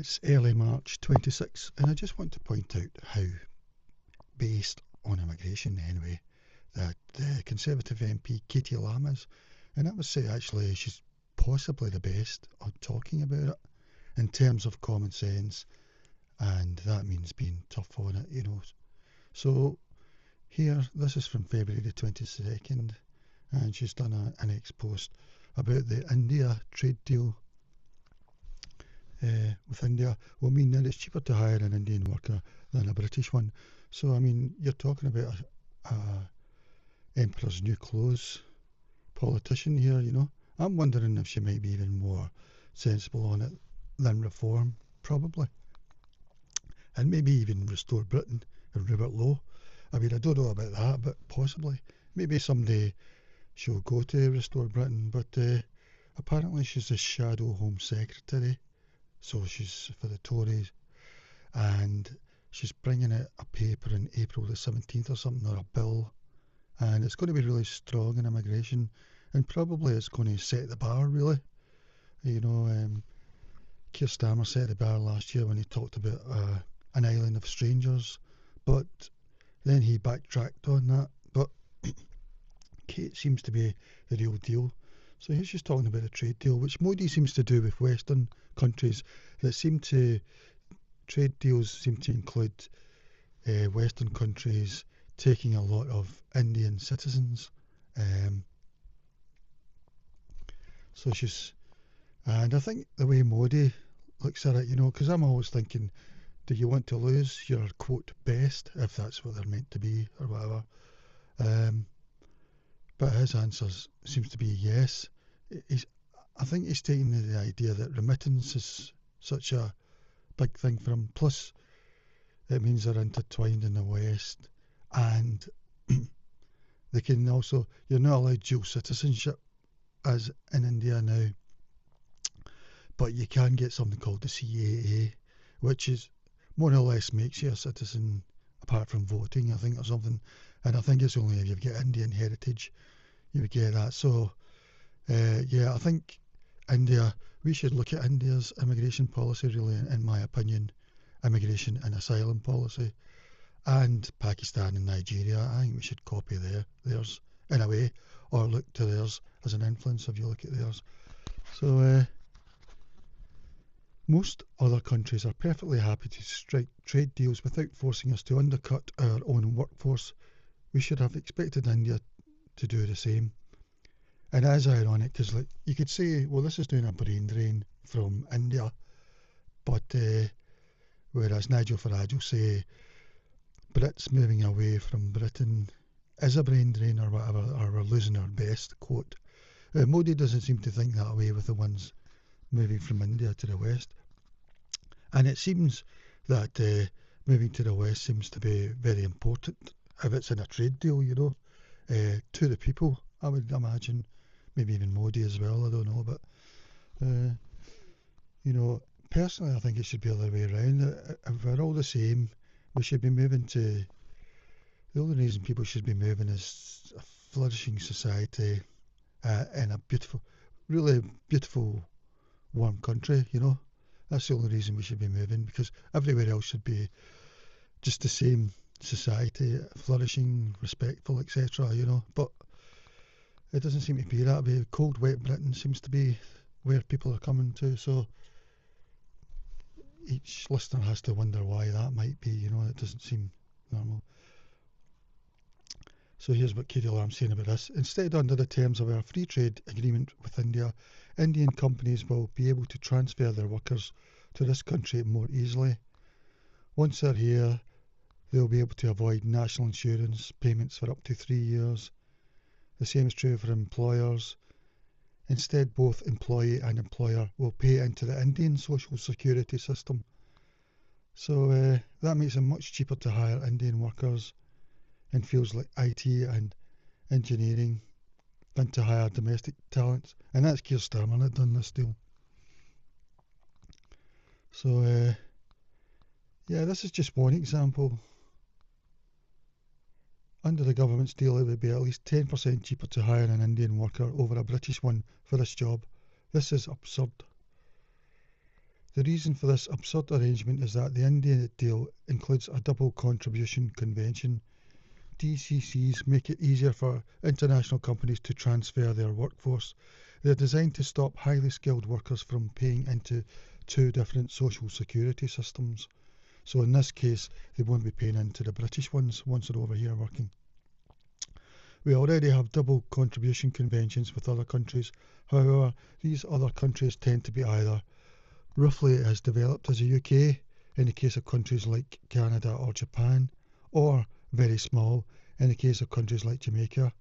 It's early March 26, and I just want to point out how, based on immigration anyway, that the Conservative MP Katie Lam is. And I would say actually she's possibly the best on talking about it in terms of common sense, and that means being tough on it, you know. So here, this is from February the 22nd, and she's done an ex-post about the India trade deal with India will mean that it's cheaper to hire an Indian worker than a British one. So, I mean, you're talking about a Emperor's New Clothes politician here, you know. I'm wondering if she might be even more sensible on it than Reform, probably. And maybe even Restore Britain and Rupert Lowe. I mean, I don't know about that, but possibly. Maybe someday she'll go to Restore Britain, but apparently she's the Shadow Home Secretary. So she's for the Tories, and she's bringing out a paper in April the 17th or something, or a bill, and it's going to be really strong in immigration, and probably it's going to set the bar, really. You know, Keir Starmer set the bar last year when he talked about an island of strangers, but then he backtracked on that. But Kate seems to be the real deal. So he's just talking about a trade deal, which Modi seems to do with Western countries. Trade deals seem to include Western countries taking a lot of Indian citizens. And I think the way Modi looks at it, you know, because I'm always thinking, do you want to lose your quote best, if that's what they're meant to be or whatever? But his answer seems to be yes. I think he's taking the idea that remittance is such a big thing for him. Plus, it means they're intertwined in the West, and they can also, you're not allowed dual citizenship as in India now, but you can get something called the CAA, which is more or less makes you a citizen apart from voting, I think, or something. And I think it's only if you've got Indian heritage you would get that. So I think we should look at India's immigration policy, really, in my opinion, immigration and asylum policy, and Pakistan and Nigeria. I think we should copy theirs in a way, or look to theirs as an influence if you look at theirs. So most other countries are perfectly happy to strike trade deals without forcing us to undercut our own workforce. We should have expected India to do the same. And it is ironic because, like, you could say, well, this is doing a brain drain from India, but whereas Nigel Farage will say Brits moving away from Britain is a brain drain or whatever, or we're losing our best, quote. Modi doesn't seem to think that way with the ones moving from India to the West. And it seems that moving to the West seems to be very important if it's in a trade deal, you know, to the people, I would imagine. Maybe even Modi as well, I don't know. But, you know, personally, I think it should be the other way around. If we're all the same, we should be moving to... The only reason people should be moving is a flourishing society in a beautiful, really beautiful, warm country, you know. That's the only reason we should be moving, because everywhere else should be just the same society, flourishing, respectful, etc., you know. But it doesn't seem to be that way. Cold, wet Britain seems to be where people are coming to, so each listener has to wonder why that might be, you know. It doesn't seem normal. So here's what Katie Lam's saying about this. Instead, under the terms of our free trade agreement with India, Indian companies will be able to transfer their workers to this country more easily. Once they're here, they'll be able to avoid national insurance payments for up to 3 years. The same is true for employers. Instead, both employee and employer will pay into the Indian social security system. So that makes it much cheaper to hire Indian workers in fields like IT and engineering than to hire domestic talents. And that's Keir Starmer that done this deal. So, this is just one example. Under the government's deal, it would be at least 10% cheaper to hire an Indian worker over a British one for this job. This is absurd. The reason for this absurd arrangement is that the Indian deal includes a double contribution convention. DCCs make it easier for international companies to transfer their workforce. They're designed to stop highly skilled workers from paying into two different social security systems. So in this case, they won't be paying into the British ones once they're over here working. We already have double contribution conventions with other countries. However, these other countries tend to be either roughly as developed as the UK in the case of countries like Canada or Japan, or very small in the case of countries like Jamaica.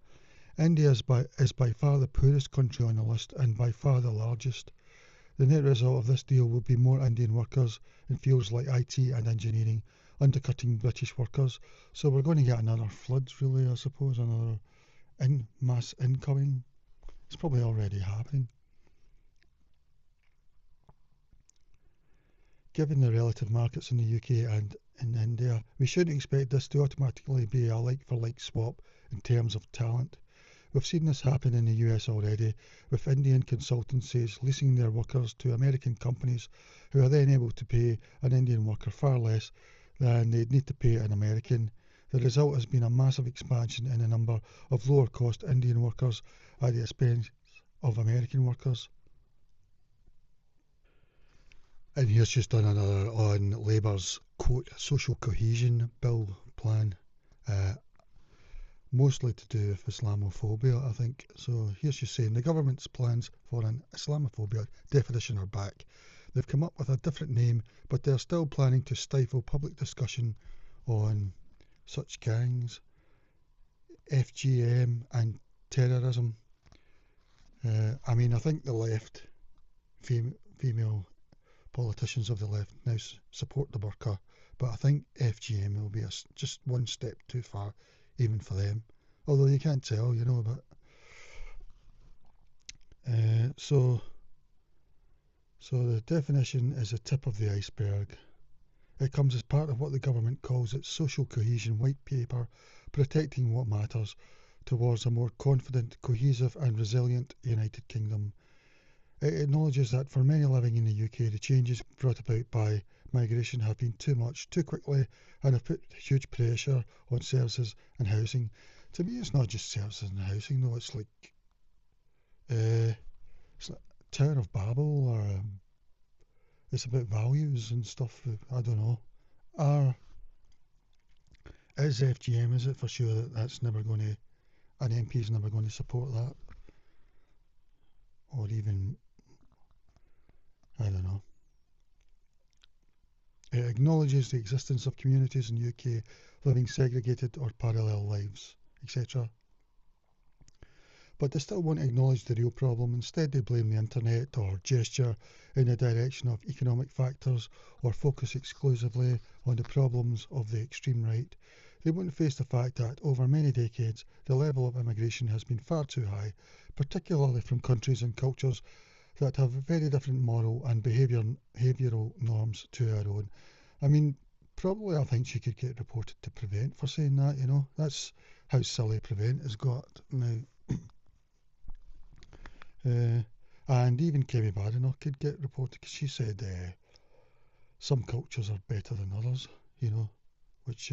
India is by far the poorest country on the list and by far the largest. The net result of this deal will be more Indian workers in fields like IT and engineering undercutting British workers. So we're going to get another flood, really, I suppose, another mass incoming. It's probably already happening. Given the relative markets in the UK and in India, we shouldn't expect this to automatically be a like-for-like swap in terms of talent. We've seen this happen in the US already, with Indian consultancies leasing their workers to American companies who are then able to pay an Indian worker far less than they'd need to pay an American. The result has been a massive expansion in the number of lower-cost Indian workers at the expense of American workers. And here's just another on Labour's, quote, social cohesion bill plan, mostly to do with Islamophobia, I think. So here's just saying the government's plans for an Islamophobia definition are back. They've come up with a different name, but they're still planning to stifle public discussion on such gangs, FGM and terrorism. I mean, I think the left, female politicians of the left now support the burqa, but I think FGM will be just one step too far, even for them. Although you can't tell, but so the definition is a tip of the iceberg. It comes as part of what the government calls its social cohesion white paper, protecting what matters towards a more confident, cohesive and resilient United Kingdom. It acknowledges that for many living in the UK, the changes brought about by migration have been too much, too quickly, and have put huge pressure on services and housing. To me, it's not just services and housing, though. It's like Tower of Babel, or it's about values and stuff. I don't know. Is FGM? Is it for sure that that's never going to, an MP is never going to support that, or even, I don't know. It acknowledges the existence of communities in the UK living segregated or parallel lives, etc. But they still won't acknowledge the real problem. Instead, they blame the internet or gesture in the direction of economic factors or focus exclusively on the problems of the extreme right. They won't face the fact that over many decades, the level of immigration has been far too high, particularly from countries and cultures that have very different moral and behavioural norms to our own. I mean, probably I think she could get reported to Prevent for saying that, That's how silly Prevent has got now. And even Kemi Badenoch could get reported because she said some cultures are better than others, which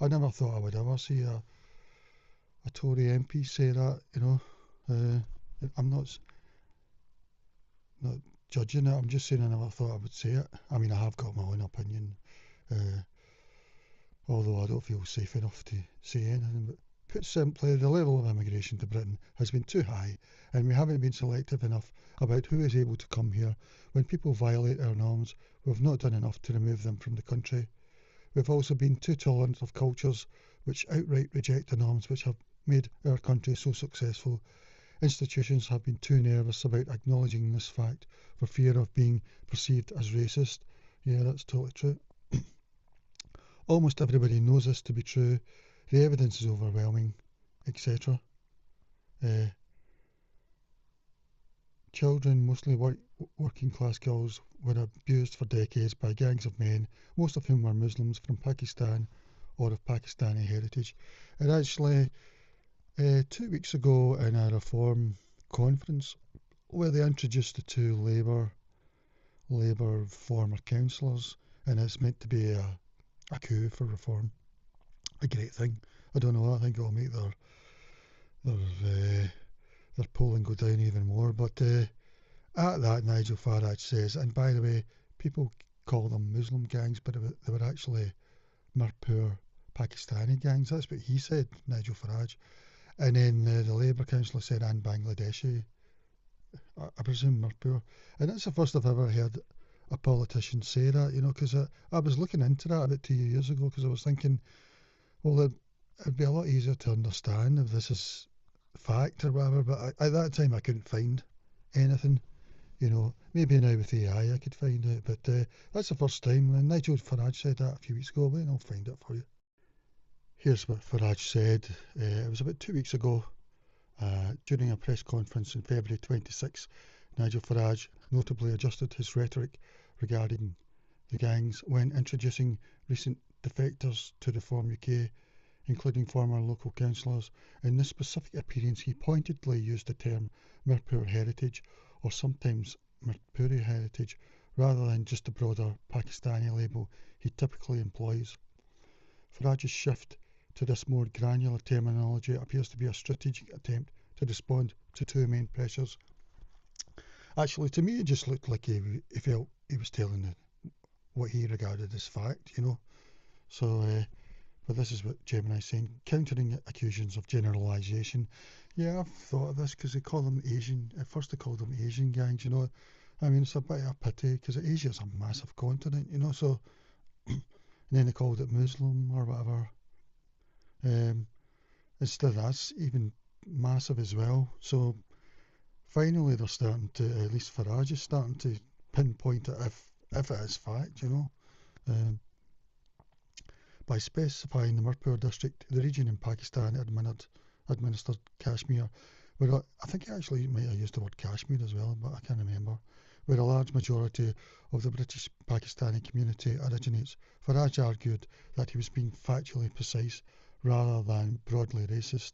I never thought I would ever see a Tory MP say that, I'm not judging it, I'm just saying I never thought I would say it. I mean, I have got my own opinion, although I don't feel safe enough to say anything. But put simply, the level of immigration to Britain has been too high, and we haven't been selective enough about who is able to come here. When people violate our norms, we've not done enough to remove them from the country. We've also been too tolerant of cultures which outright reject the norms which have made our country so successful. Institutions have been too nervous about acknowledging this fact for fear of being perceived as racist. Yeah, that's totally true. Almost everybody knows this to be true. The evidence is overwhelming, etc. Children, mostly working class girls, were abused for decades by gangs of men, most of whom were Muslims from Pakistan or of Pakistani heritage. And actually, 2 weeks ago in a reform conference where they introduced the two Labour Labour former councillors, and it's meant to be a coup for reform. A great thing. I don't know. I think it'll make their polling go down even more. But at that, Nigel Farage says, and by the way, people call them Muslim gangs, but they were actually Mirpur Pakistani gangs. That's what he said, Nigel Farage. And then the Labour councillor said, and Bangladeshi, I presume Mirpur. And that's the first I've ever heard a politician say that, because I was looking into that about 2 years ago because I was thinking, well, it'd be a lot easier to understand if this is fact or whatever, but at that time I couldn't find anything. Maybe now with AI I could find it, but that's the first time. And Nigel Farage said that a few weeks ago, and I'll find it for you. Here's what Farage said. It was about 2 weeks ago during a press conference in February 26. Nigel Farage notably adjusted his rhetoric regarding the gangs when introducing recent defectors to Reform UK, including former local councillors. In this specific appearance, he pointedly used the term Mirpur heritage, or sometimes Mirpuri heritage, rather than just the broader Pakistani label he typically employs. Farage's shift to this more granular terminology appears to be a strategic attempt to respond to two main pressures. Actually, to me, it just looked like he felt he was telling what he regarded as fact, So, but this is what Gemini's saying, countering accusation of generalisation. Yeah, I've thought of this because they call them Asian. At first they called them Asian gangs, I mean, it's a bit of a pity because Asia's a massive continent, so, and then they called it Muslim or whatever. Instead that's even massive as well. So finally they're starting to, at least Farage is starting to pinpoint it if it is fact, by specifying the Mirpur district, the region in Pakistan administered Kashmir, where I think he actually might have used the word Kashmir as well, but I can't remember, where a large majority of the British Pakistani community originates. Farage argued that he was being factually precise rather than broadly racist.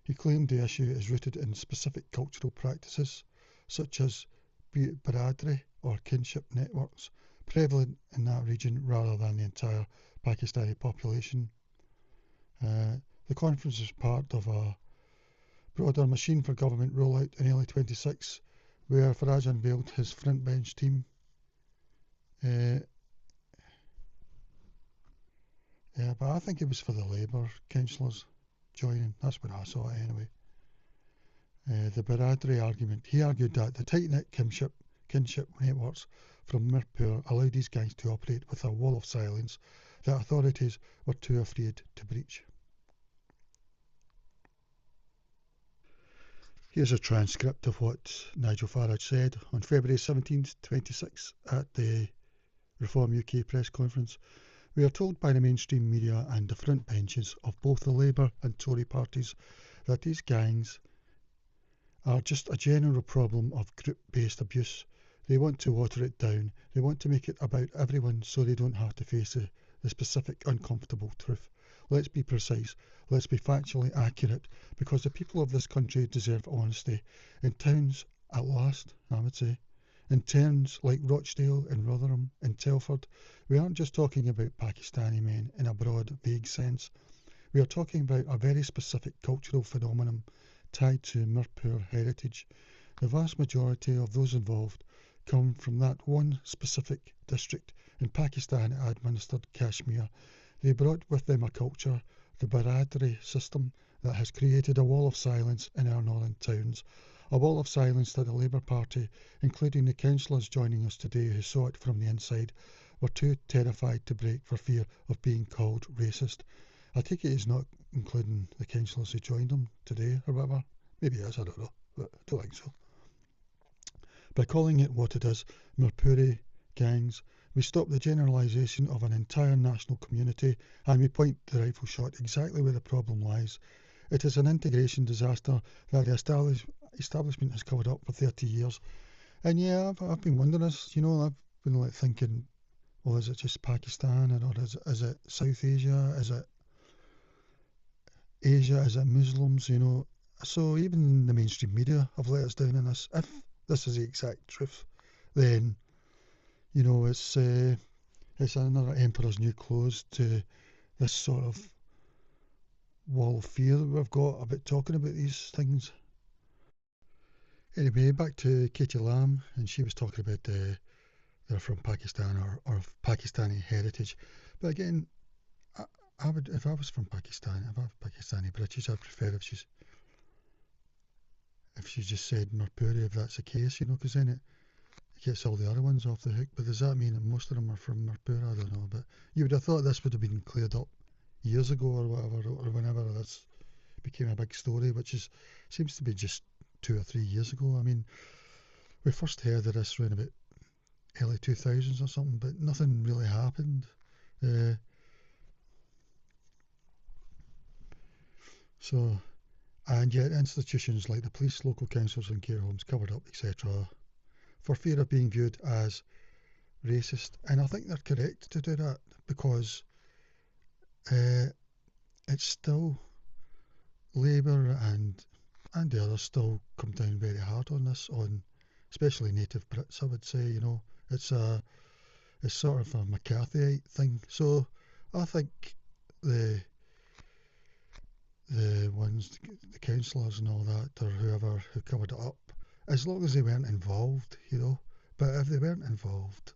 He claimed the issue is rooted in specific cultural practices, such as biradri or kinship networks, prevalent in that region rather than the entire Pakistani population. The conference is part of a broader Machine for Government rollout in early 26, where Farage unveiled his frontbench team. Yeah, but I think it was for the Labour councillors joining. That's when I saw it anyway. The biradri argument. He argued that the tight-knit kinship networks from Mirpur allowed these gangs to operate with a wall of silence that authorities were too afraid to breach. Here's a transcript of what Nigel Farage said on February 17th, 26 at the Reform UK press conference. We are told by the mainstream media and the front benches of both the Labour and Tory parties that these gangs are just a general problem of group-based abuse. They want to water it down. They want to make it about everyone so they don't have to face the specific uncomfortable truth. Let's be precise. Let's be factually accurate, because the people of this country deserve honesty. In towns, at last, I would say, in towns like Rochdale and Rotherham and Telford, we aren't just talking about Pakistani men in a broad, vague sense. We are talking about a very specific cultural phenomenon tied to Mirpur heritage. The vast majority of those involved come from that one specific district in Pakistan-administered Kashmir. They brought with them a culture, the biradri system, that has created a wall of silence in our northern towns. A wall of silence that the Labour Party, including the councillors joining us today who saw it from the inside, were too terrified to break for fear of being called racist. I take it he's not including the councillors who joined them today or whatever. Maybe he is, I don't know, but I don't think so. By calling it what it is, Mirpuri gangs, we stop the generalisation of an entire national community and we point the rifle shot exactly where the problem lies. It is an integration disaster that the establishment has covered up for 30 years. And yeah, I've been wondering this, I've been thinking, well, is it just Pakistan or is it South Asia? Is it Asia? Is it Muslims? So even the mainstream media have let us down in this. If this is the exact truth, then You know, it's another emperor's new clothes to this sort of wall of fear that we've got about talking about these things. Anyway, back to Katie Lam, and she was talking about they're from Pakistan or of Pakistani heritage. But again, I, I would, if I was from Pakistan, if I was Pakistani British, I'd prefer if she just said Mirpuri, if that's the case, you know, because then it gets all the other ones off the hook. But does that mean that most of them are from Mirpuri? I don't know. But you would have thought this would have been cleared up years ago or whatever, or whenever this became a big story, which seems to be just 2 or 3 years ago. I mean, we first heard of this around about early 2000s or something, but nothing really happened. Uh, so, and yet institutions like the police, local councils and care homes covered up, etc., for fear of being viewed as racist. And I think they're correct to do that because uh, it's still Labour and the others still come down very hard on this, on especially native Brits. I would say, you know, it's sort of a McCarthyite thing. So I think the the ones, the councillors and all that, or whoever who covered it up, as long as they weren't involved, you know. But if they weren't involved,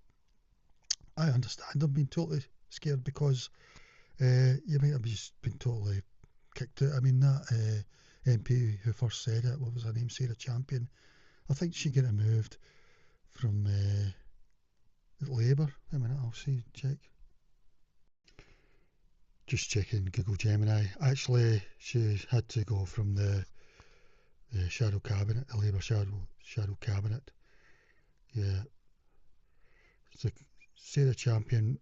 I understand them being totally scared because you might have just been totally kicked out. I mean, that MP who first said it, what was her name, Sarah Champion, I think she got removed from Labour. A minute, I'll see, check. Just checking Google Gemini. Actually, she had to go from the shadow cabinet, the Labour shadow cabinet. Yeah, so Sarah Champion,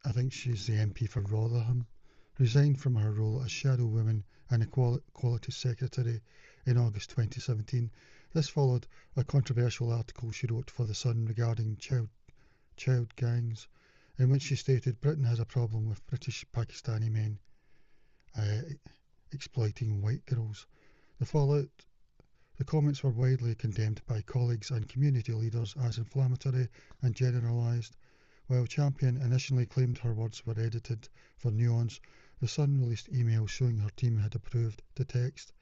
I think she's the MP for Rotherham, resigned from her role as shadow woman and equality secretary in August 2017. This followed a controversial article she wrote for The Sun regarding child gangs, in which she stated Britain has a problem with British Pakistani men uh, exploiting white girls. The fallout The comments were widely condemned by colleagues and community leaders as inflammatory and generalised. While Champion initially claimed her words were edited for nuance, The Sun released emails showing her team had approved the text.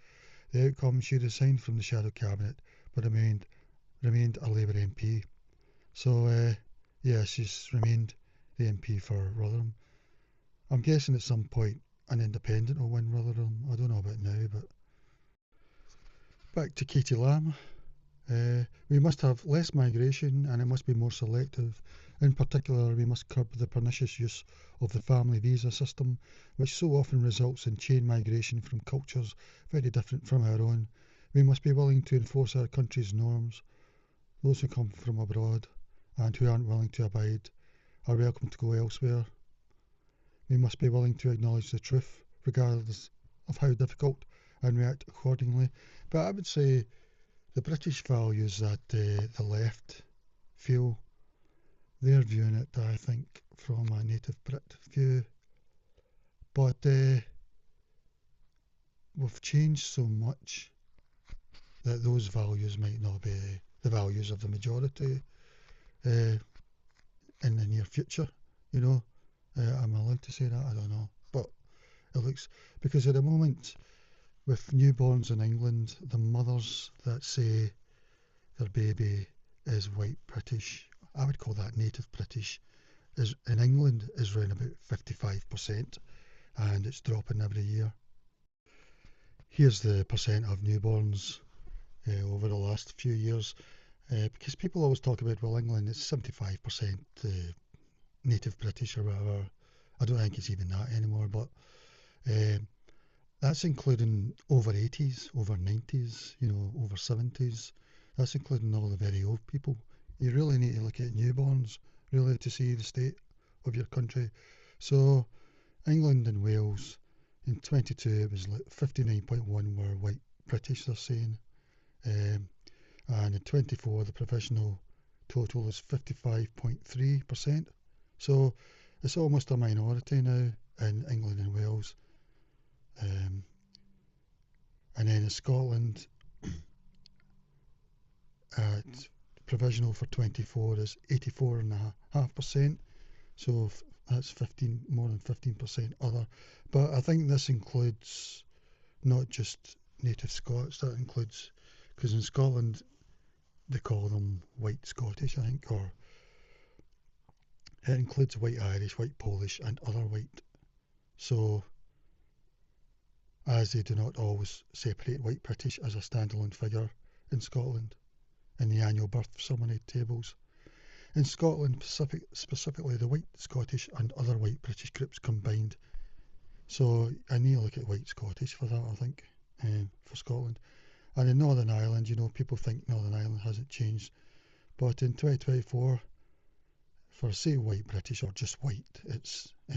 The outcome, she resigned from the shadow cabinet but remained a Labour MP. So, yeah, she's remained the MP for Rotherham. I'm guessing at some point an independent will win Rotherham. I don't know about now, but back to Katie Lam. We must have less migration and it must be more selective. In particular, we must curb the pernicious use of the family visa system, which so often results in chain migration from cultures very different from our own. We must be willing to enforce our country's norms. Those who come from abroad and who aren't willing to abide are welcome to go elsewhere. We must be willing to acknowledge the truth, regardless of how difficult, and react accordingly. But I would say the British values that the left feel, they're viewing it, I think, from a native Brit view. But we've changed so much that those values might not be the values of the majority in the near future. You know, am I allowed to say that? I don't know. But it looks, because at the moment, with newborns in England, the mothers that say their baby is white British, I would call that native British, is in England is around about 55%, and it's dropping every year. Here's the percent of newborns over the last few years, because people always talk about, well, England is 75% native British or whatever. I don't think it's even that anymore, but that's including over 80s, over 90s, you know, over 70s. That's including all the very old people. You really need to look at newborns, really, to see the state of your country. So, England and Wales, in 22, it was like 59.1 were white British, they're saying. And in 24, the provisional total is 55.3%. So, it's almost a minority now in England and Wales. And then in Scotland, provisional for 24 is 84.5%, so that's more than 15% other. But I think this includes not just native Scots, that includes, because in Scotland they call them white Scottish, I think, or it includes white Irish, white Polish and other white. So, as they do not always separate white British as a standalone figure in Scotland in the annual birth summary tables. In Scotland, specifically the white Scottish and other white British groups combined. So I need to look at white Scottish for that, I think, for Scotland. And in Northern Ireland, people think Northern Ireland hasn't changed. But in 2024, for say white British or just white, I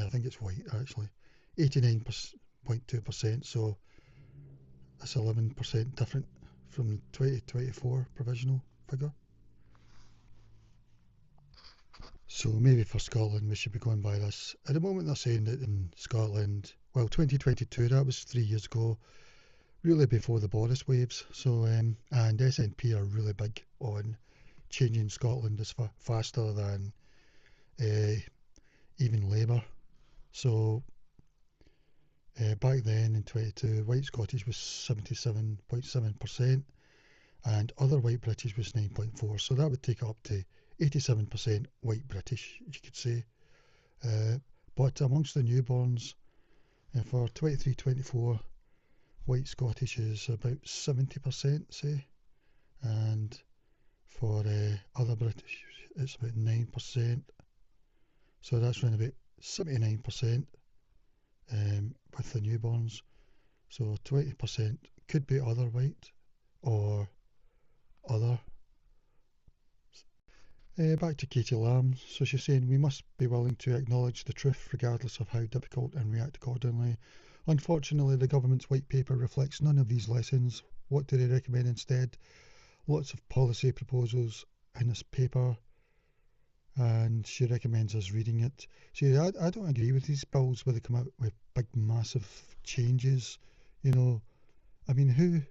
think it's white actually, 89.2%, so that's 11% different from the 2024 provisional figure. So maybe for Scotland we should be going by this. At the moment they're saying that in Scotland, 2022, that was 3 years ago, really before the Boris waves. So and SNP are really big on changing Scotland as faster than even Labour. So back then in 22, white Scottish was 77.7% and other white British was 9.4%. So that would take up to 87% white British, you could say. But amongst the newborns, for 23-24, white Scottish is about 70%, say, and for other British it's about 9%. So that's around about 79% with the newborns. So 20% could be other white or other. Back to Katie Lam. So she's saying we must be willing to acknowledge the truth regardless of how difficult and react accordingly. Unfortunately, the government's white paper reflects none of these lessons. What do they recommend instead? Lots of policy proposals in this paper, and she recommends us reading it. See, I don't agree with these bills where they come out with big, massive changes. I mean, who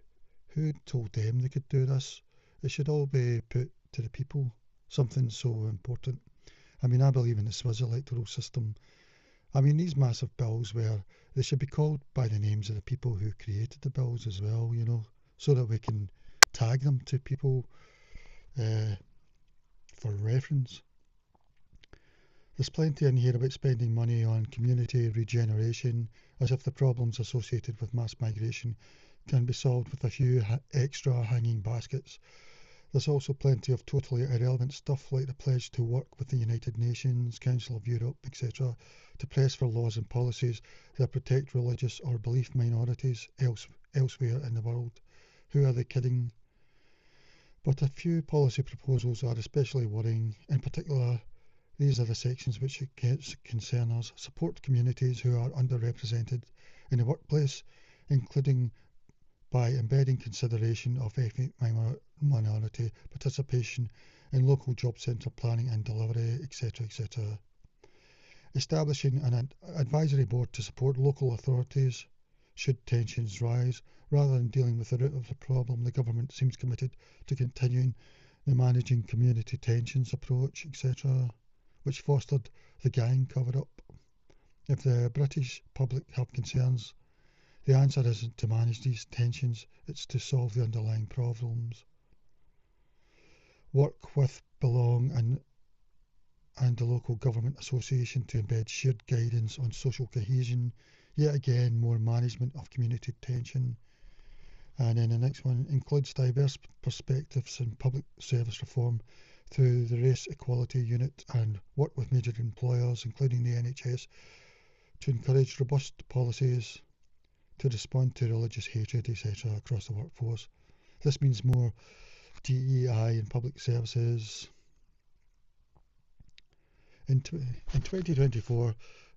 told them they could do this? It should all be put to the people. Something so important. I mean, I believe in the Swiss electoral system. I mean, these massive bills where they should be called by the names of the people who created the bills as well, so that we can tag them to people for reference. There's plenty in here about spending money on community regeneration, as if the problems associated with mass migration can be solved with a few extra hanging baskets. There's also plenty of totally irrelevant stuff like the pledge to work with the United Nations, Council of Europe, etc., to press for laws and policies that protect religious or belief minorities elsewhere in the world. Who are they kidding? But a few policy proposals are especially worrying. In particular, these are the sections which concern us. Support communities who are underrepresented in the workplace, including by embedding consideration of ethnic minority participation in local job centre planning and delivery, etc., etc. Establishing an advisory board to support local authorities should tensions rise. Rather than dealing with the root of the problem, the government seems committed to continuing the managing community tensions approach, etc., which fostered the gang cover-up. If the British public have concerns, the answer isn't to manage these tensions, it's to solve the underlying problems. Work with, belong and the local government association to embed shared guidance on social cohesion. Yet again, more management of community tension. And then the next one includes diverse perspectives in public service reform through the Race Equality Unit and work with major employers, including the NHS, to encourage robust policies to respond to religious hatred, etc., across the workforce. This means more DEI in public services. In 2024,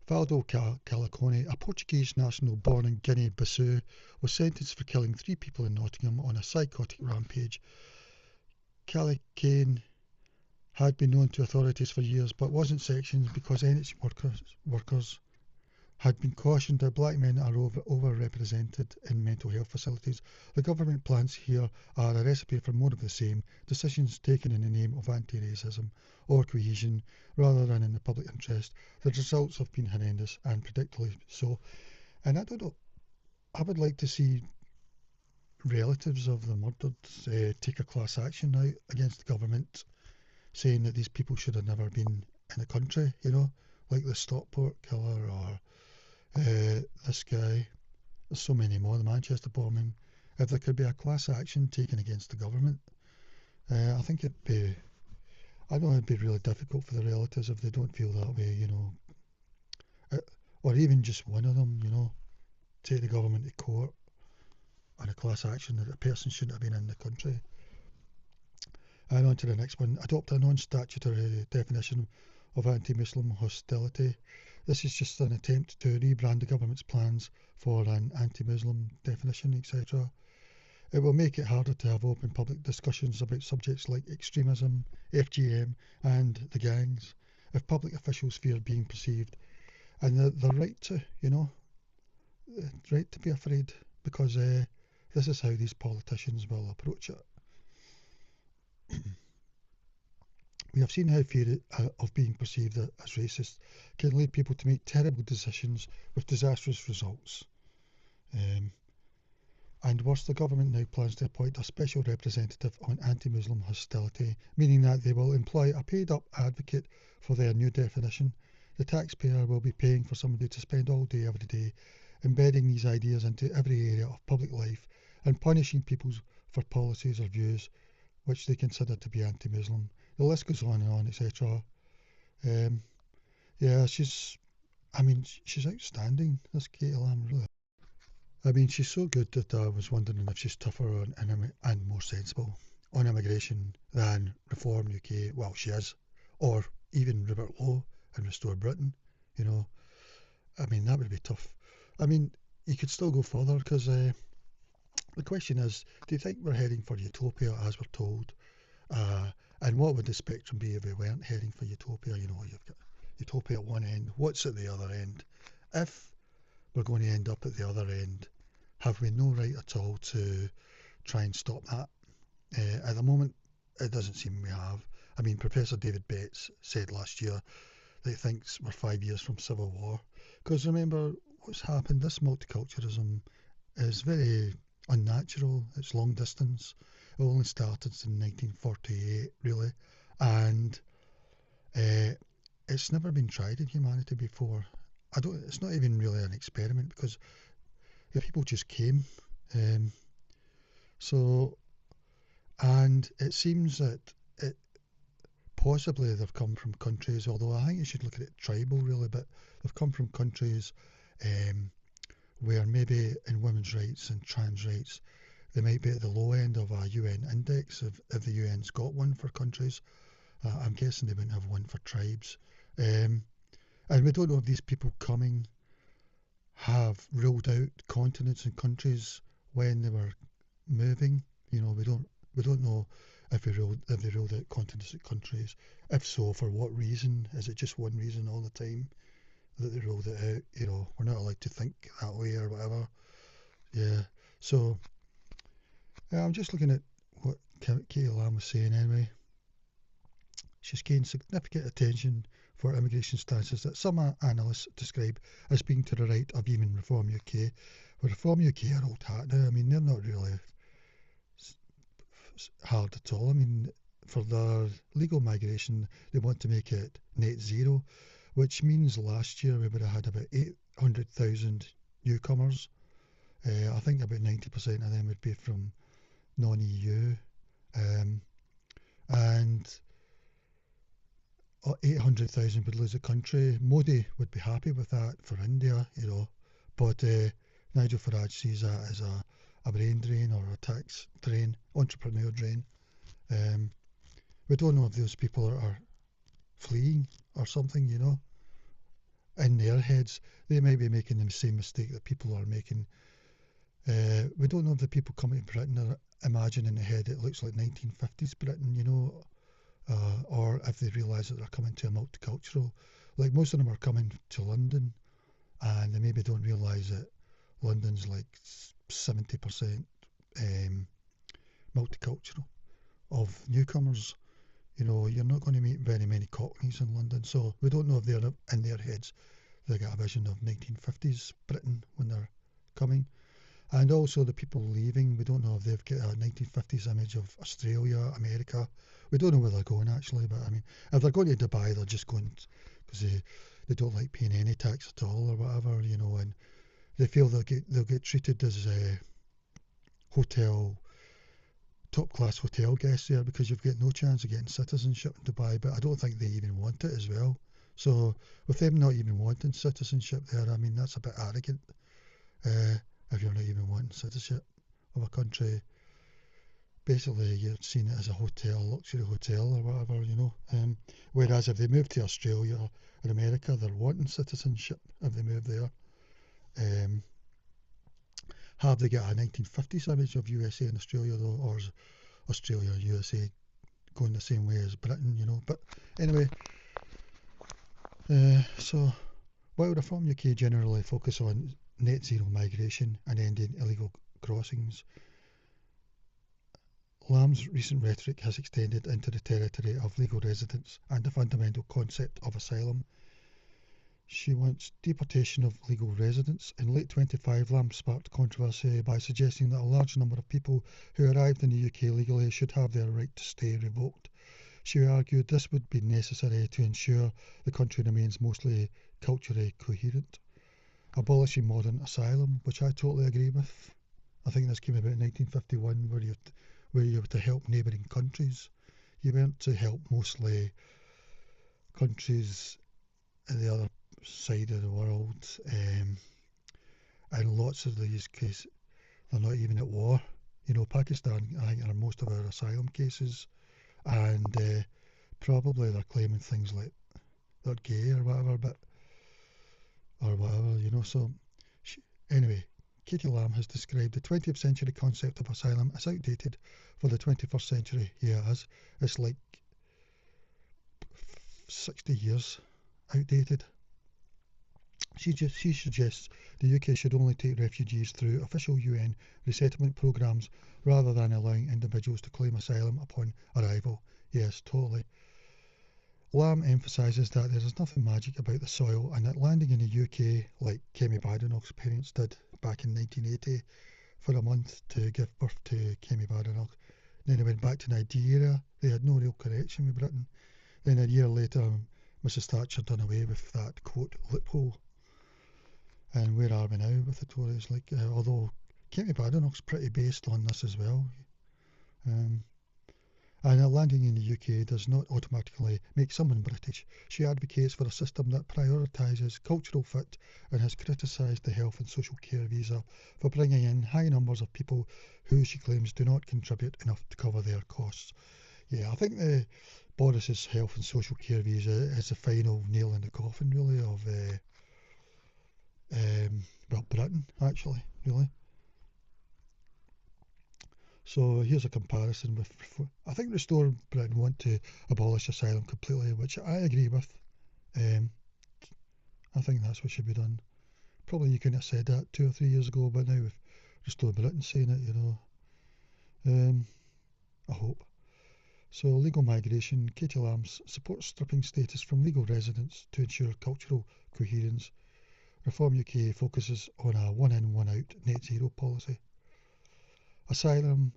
Valdo Calacone, a Portuguese national born in Guinea-Bissau, was sentenced for killing 3 people in Nottingham on a psychotic rampage. Calacone had been known to authorities for years but wasn't sectioned because NHS workers had been cautioned that black men are overrepresented in mental health facilities. The government plans here are a recipe for more of the same, decisions taken in the name of anti-racism or cohesion rather than in the public interest. The results have been horrendous and predictably so. And I don't know, I would like to see relatives of the murdered take a class action now against the government, saying that these people should have never been in the country, you know, like the Stockport killer or this guy. There's so many more, the Manchester bombing. If there could be a class action taken against the government, I think I know it'd be really difficult for the relatives if they don't feel that way, you know, or even just one of them, you know, take the government to court on a class action that a person shouldn't have been in the country. And on to the next one. Adopt a non-statutory definition of anti-Muslim hostility. This is just an attempt to rebrand the government's plans for an anti-Muslim definition, etc. It will make it harder to have open public discussions about subjects like extremism, FGM, and the gangs, if public officials fear being perceived. And the right to, you know, the right to be afraid, because this is how these politicians will approach it. We have seen how fear of being perceived as racist can lead people to make terrible decisions with disastrous results. And worse, the government now plans to appoint a special representative on anti-Muslim hostility, meaning that they will employ a paid-up advocate for their new definition. The taxpayer will be paying for somebody to spend all day every day embedding these ideas into every area of public life and punishing people for policies or views which they consider to be anti-Muslim. The list goes on and on, etc. Yeah, she's outstanding, this Katie Lam, really. I mean, she's so good that I was wondering if she's tougher and more sensible on immigration than Reform UK. Well, she is. Or even Rupert Lowe and Restore Britain, you know. I mean, that would be tough. I mean, you could still go further because the question is, do you think we're heading for utopia as we're told? And what would the spectrum be if we weren't heading for utopia? You know, you've got utopia at one end. What's at the other end? If we're going to end up at the other end, have we no right at all to try and stop that? At the moment, it doesn't seem we have. I mean, Professor David Betts said last year that he thinks we're 5 years from civil war. Because remember, what's happened, this multiculturalism is very unnatural. It's long distance. It only started in 1948, really. And it's never been tried in humanity before. It's not even really an experiment because people just came. And it seems that possibly they've come from countries, although I think you should look at it tribal really, but they've come from countries where maybe in women's rights and trans rights they might be at the low end of a UN index if the UN's got one for countries. I'm guessing they wouldn't have one for tribes. And we don't know if these people coming have ruled out continents and countries when they were moving. You know, we don't know if they ruled out continents and countries. If so, for what reason? Is it just one reason all the time that they ruled it out? You know, we're not allowed to think that way or whatever. Yeah. So I'm just looking at what Katie Lam was saying anyway. She's gained significant attention for immigration stances that some analysts describe as being to the right of even Reform UK. Well, Reform UK are old hat now. I mean, they're not really hard at all. I mean, for their legal migration, they want to make it net zero, which means last year we would have had about 800,000 newcomers. I think about 90% of them would be from non-EU. And 800,000 would lose the country. Modi would be happy with that for India, you know, but Nigel Farage sees that as a brain drain or a tax drain, entrepreneur drain. We don't know if those people are fleeing or something, you know. In their heads, they might be making the same mistake that people are making. We don't know if the people coming to Britain are imagining in their head it looks like 1950s Britain, you know, or if they realise that they're coming to a multicultural. Like most of them are coming to London and they maybe don't realise that London's like 70% multicultural of newcomers. You know, you're not going to meet very many Cockneys in London, so we don't know if they're in their heads they got a vision of 1950s Britain when they're coming. And also the people leaving, we don't know if they've got a 1950s image of Australia, America. We don't know where they're going actually, but I mean, if they're going to Dubai, they're just going because they don't like paying any tax at all or whatever, you know, and they feel they'll get treated as hotel top class hotel guests there because you've got no chance of getting citizenship in Dubai. But I don't think they even want it as well. So with them not even wanting citizenship there, I mean that's a bit arrogant. If you're not even wanting citizenship of a country, basically you're seeing it as a hotel, luxury hotel or whatever, you know. Whereas if they move to Australia or America, they're wanting citizenship if they move there. Have they got a 1950s image of USA and Australia though, or is Australia and USA going the same way as Britain, you know? But anyway, so while Reform UK generally focus on net zero migration and ending illegal crossings, Lam's recent rhetoric has extended into the territory of legal residence and the fundamental concept of asylum. She wants deportation of legal residents. In late 25, Lam sparked controversy by suggesting that a large number of people who arrived in the UK legally should have their right to stay revoked. She argued this would be necessary to ensure the country remains mostly culturally coherent. Abolishing modern asylum, which I totally agree with. I think this came about in 1951, where you were to help neighbouring countries. You weren't to help mostly countries in the other side of the world. And lots of these cases, they're not even at war. You know, Pakistan, I think, are most of our asylum cases. And probably they're claiming things like they're gay or whatever, you know. So, anyway, Katie Lam has described the 20th century concept of asylum as outdated for the 21st century. Yeah, it's like 60 years outdated. She suggests the UK should only take refugees through official UN resettlement programmes rather than allowing individuals to claim asylum upon arrival. Yes, totally. Lam emphasises that there is nothing magic about the soil and that landing in the UK, like Kemi Badenoch's parents did back in 1980 for a month to give birth to Kemi Badenoch, then they went back to Nigeria. They had no real connection with Britain. Then a year later, Mrs Thatcher done away with that, quote, loophole. And where are we now with the Tories? Like, although Kemi Badenoch's pretty based on this as well. And a landing in the UK does not automatically make someone British. She advocates for a system that prioritises cultural fit and has criticised the health and social care visa for bringing in high numbers of people who she claims do not contribute enough to cover their costs. Yeah, I think Boris's health and social care visa is the final nail in the coffin, really, of Britain, actually, really. So here's a comparison with, I think Restore Britain want to abolish asylum completely, which I agree with. I think that's what should be done. Probably you couldn't have said that 2 or 3 years ago, but now with Restore Britain saying it, you know, I hope. So legal migration, Katie Lam supports stripping status from legal residents to ensure cultural coherence. Reform UK focuses on a one-in, one-out net zero policy. Asylum,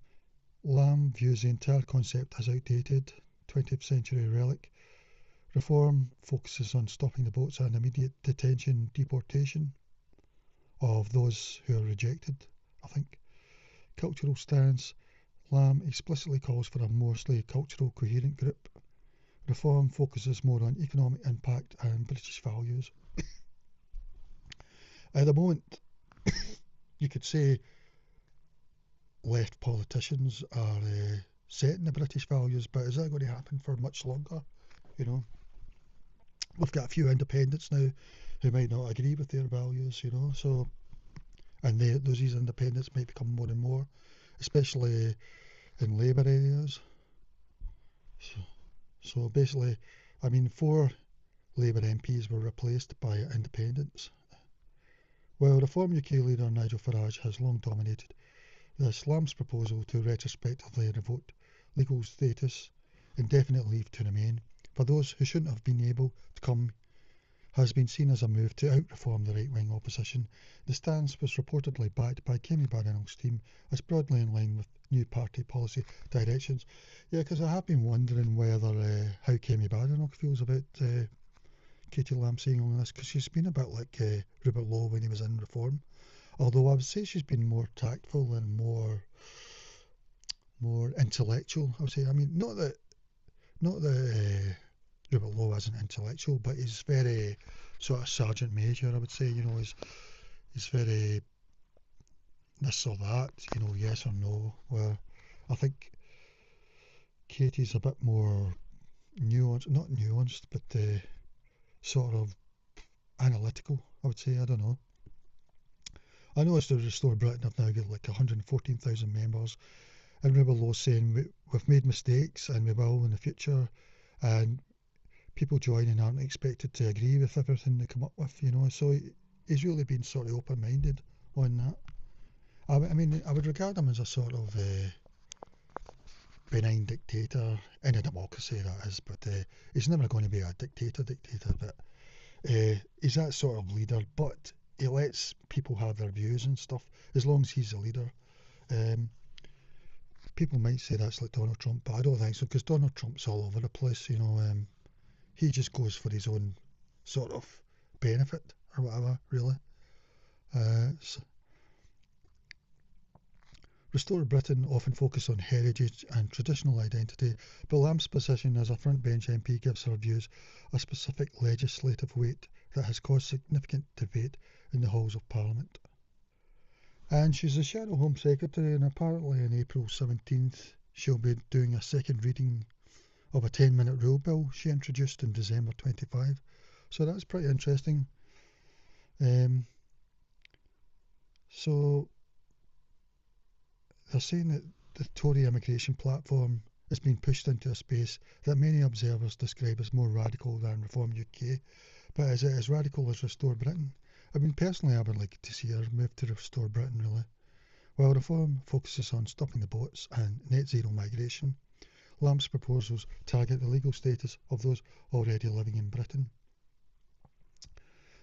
Lam views the entire concept as outdated, 20th century relic. Reform focuses on stopping the boats and immediate detention, deportation of those who are rejected, I think. Cultural stance, Lam explicitly calls for a mostly cultural coherent group. Reform focuses more on economic impact and British values. At the moment, you could say left politicians are setting the British values, but is that going to happen for much longer? You know, we've got a few independents now who might not agree with their values, you know, so, and these independents might become more and more, especially in Labour areas. So basically, I mean, 4 Labour MPs were replaced by independents, While Reform UK leader Nigel Farage has long dominated, this Lam's proposal to retrospectively revoke legal status, indefinite leave to remain, for those who shouldn't have been able to come has been seen as a move to out-reform the right-wing opposition. The stance was reportedly backed by Kemi Badenoch's team as broadly in line with new party policy directions. Yeah, because I have been wondering whether how Kemi Badenoch feels about Katie Lam saying all this, because she's been a bit like Rupert Lowe when he was in Reform. Although I would say she's been more tactful and more intellectual. I would say. I mean, not that Rupert Lowe isn't intellectual, but he's very sort of sergeant major. I would say. He's very this or that. Yes or no. Where I think Katie's a bit more nuanced, not nuanced, but sort of analytical. I would say. I don't know. I know it's the Restore Britain have now got like 114,000 members, and Rupert Lowe saying we've made mistakes and we will in the future, and people joining aren't expected to agree with everything they come up with, so he's really been sort of open-minded on that. I mean, I would regard him as a sort of benign dictator, in a democracy that is, but he's never going to be a dictator, but he's that sort of leader, but he lets people have their views and stuff, as long as he's a leader. People might say that's like Donald Trump, but I don't think so, because Donald Trump's all over the place, he just goes for his own sort of benefit or whatever, really. Restore Britain often focus on heritage and traditional identity, but Lam's position as a frontbench MP gives her views a specific legislative weight that has caused significant debate in the halls of Parliament. And she's the Shadow Home Secretary, and apparently on April 17th she'll be doing a second reading of a 10-minute rule bill she introduced in December 25. So that's pretty interesting. So they're saying that the Tory immigration platform is being pushed into a space that many observers describe as more radical than Reform UK. But is it as radical as Restore Britain? I mean, personally, I would like to see her move to Restore Britain, really. While Reform focuses on stopping the boats and net zero migration, Lam's proposals target the legal status of those already living in Britain.